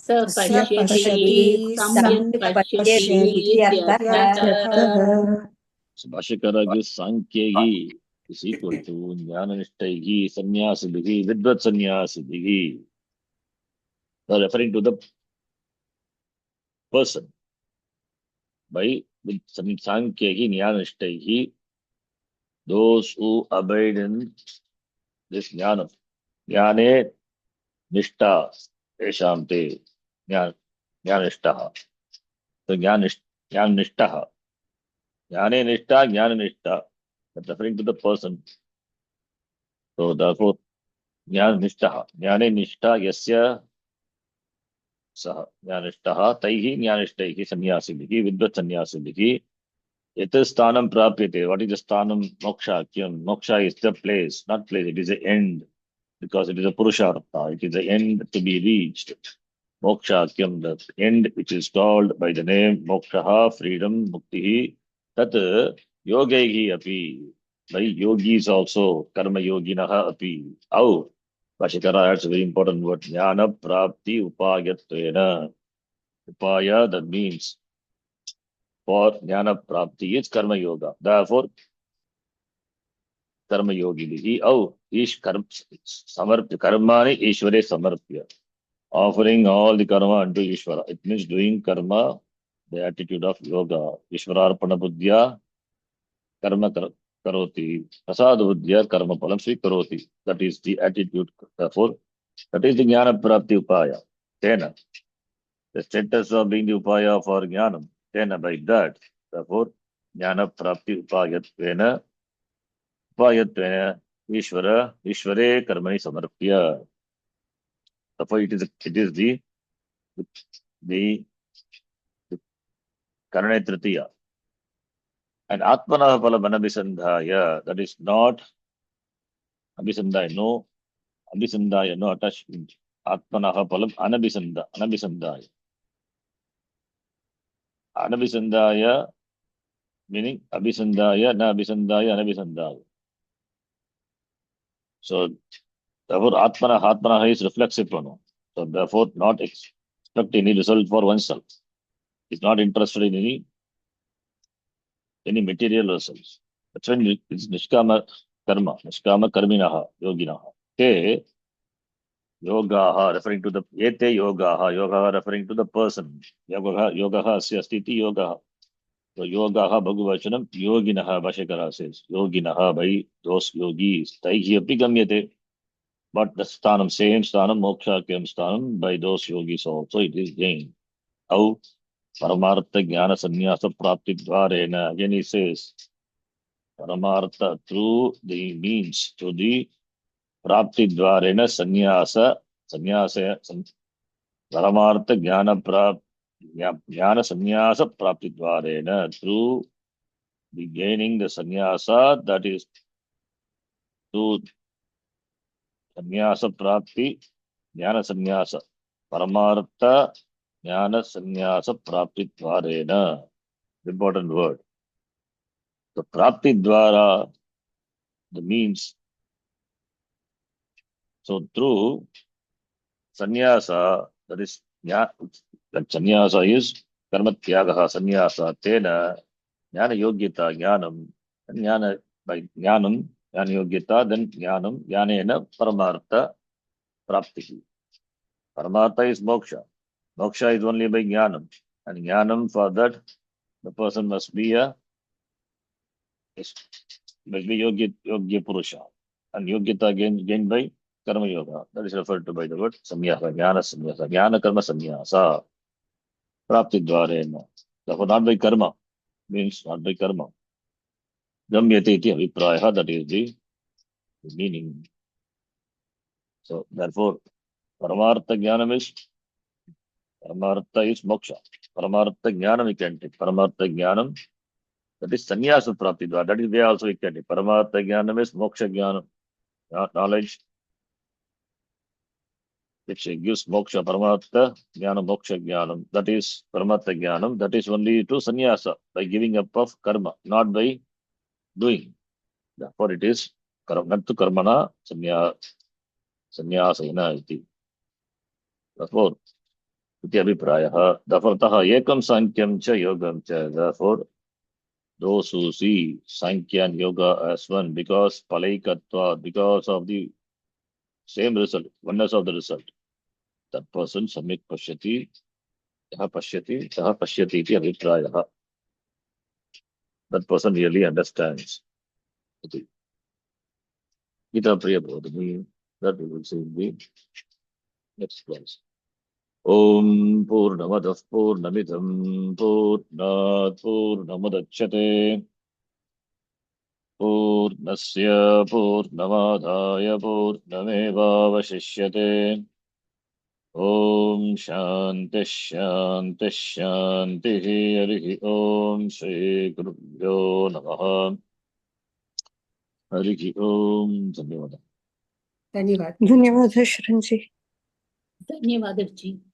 स पश्यति सम्यक् पश्यति इत्यर्थः। भाष्यकारः सांख्यैः is equal to ज्ञाननिष्ठैः सन्यासिभिः विद्वत् सन्यासिभिः. Referring to the person by sankhyahi jnanishtahi, those who abide in this jnana. Jnane nishta esham te jnanishtaha. So jnanishtaha. Jnane nishta jnananishta. That's referring to the person. So therefore jnanishtaha. Jnane nishta yasya सः ज्ञानिष्ठः तैः ज्ञानिष्ठैः सन्यासिभिः विद्वत् सन्यासिभिः यत् स्थानं प्राप्यते. What is the sthanam? Mokshakyam. Moksha is the place, not place. It is the end, because it is a purushartha. It is the end to be reached. Mokshakyam, the end which is called by the name mokshaha, freedom, muktihi. Tat yogaihi api. By yogis also, karma yoginaha api. Au. Bhashikara adds a very important word. Jnana prapti upayatvena. Upaya, that means for jnana prapti is karma yoga. Therefore, karma yogi bihi. Oh, ish samarpya karmani ishvare samarpya. Offering all the karma unto Ishvara. It means doing karma, the attitude of yoga. Ishvararpana buddhya karma karoti. Prasad buddhya karma palam svi karoti. That is the attitude. Therefore, that is the jnana prapti upaya. Tena. The status of being the upaya for jnanam. Tena, by that. Therefore, jnana prapti upayatvena. Upayatvena Ishvare karmani samarpya. Therefore, it is the Karane Tritiya. And Atmana Phala Manabhisandhaya, that is not Abhisandhaya, no Abhisandhaya, no attachment. Atmanaha Phalam Anabhisandhaya. Anabhisandhaya meaning Abhisandhaya, na Abhisandhaya, Anabhisandhaya. So therefore Atmanaha is reflexive pronoun. So therefore not expect any result for oneself. Is not interested in any material results. That's when it's Nishkama Karma, Nishkama Karminaha, Yoginaha. Te Yogaha referring to the Ete Yogaha referring to the person. Yogaha Asyastiti Yogaha. So Yogaha Bhagavachanam Yoginaha Bhashakara says. Yoginaha by those yogis. Taihi api gamyate. But the sthanam, same sthanam, mokshakyam sthanam, by those yogis also it is gained. How? Paramartha Jnana Sannyasa Prapti Dvarena. Again he says, Paramartha through the means, to the Prapti Dvarena Sannyasa, Paramartha Jnana Sannyasa Prapti Dvarena, through the gaining the sannyasa, that is to sannyasa prapti, jnana sannyasa, paramartha jnana sannyasa prapti dvarena. Important word. The prapti dvara the means. So through sannyasa, that is, that sannyasa is karma tyagaha sannyasa, tena jnana yogyata jnanam, jnana by jnanam, jnana yogyata, then jnanam, jnanena paramartha prapti. Paramartha is moksha. Moksha is only by jnanam. And jnanam, for that, the person must be yogya purusha. And yogyata gained by karma yoga. That is referred to by the word samyasa, jnana samyasa, jnana karma samyasa, prapti dvarena. Therefore, not by karma, means not by karma. Gamyate iti avipraya, that is the meaning. So, therefore, paramartha jnanam is, paramartha is moksha. Paramartha jnanam we can take. Paramartha jnanam, that is sannyasa prapti dvara. That is way also we can take. Paramartha jnanam is moksha jnanam, knowledge which gives moksha, paramartha jnanam, moksha jnanam. That is paramartha jnanam. That is only to sannyasa, by giving up of karma, not by doing. Therefore, it is not to karmana sannyasena iti. Therefore, iti abhiprayah. Therefore, taha ekam sankyam cha yogam cha. Therefore, those who see sankhya and yoga as one, because palaikatva, because of the same result, oneness of the result, that person samyak pashyati, yaha pashyati iti abhiprayah. That person really understands. Iti. Gita Priya Bodhini, that we will see in the next class. Om Purnamadah Purnamidam Purnat Purnamudachyate Purnasya Purnamadaya Purnamevavashishyate. Om Shanti Shanti Shanti Harihi Om Shri Gurubhyo Namaha Harihi Om. Dhanyawad. धन्यवाद धन्यवाद शरण जी। धन्यवाद जी।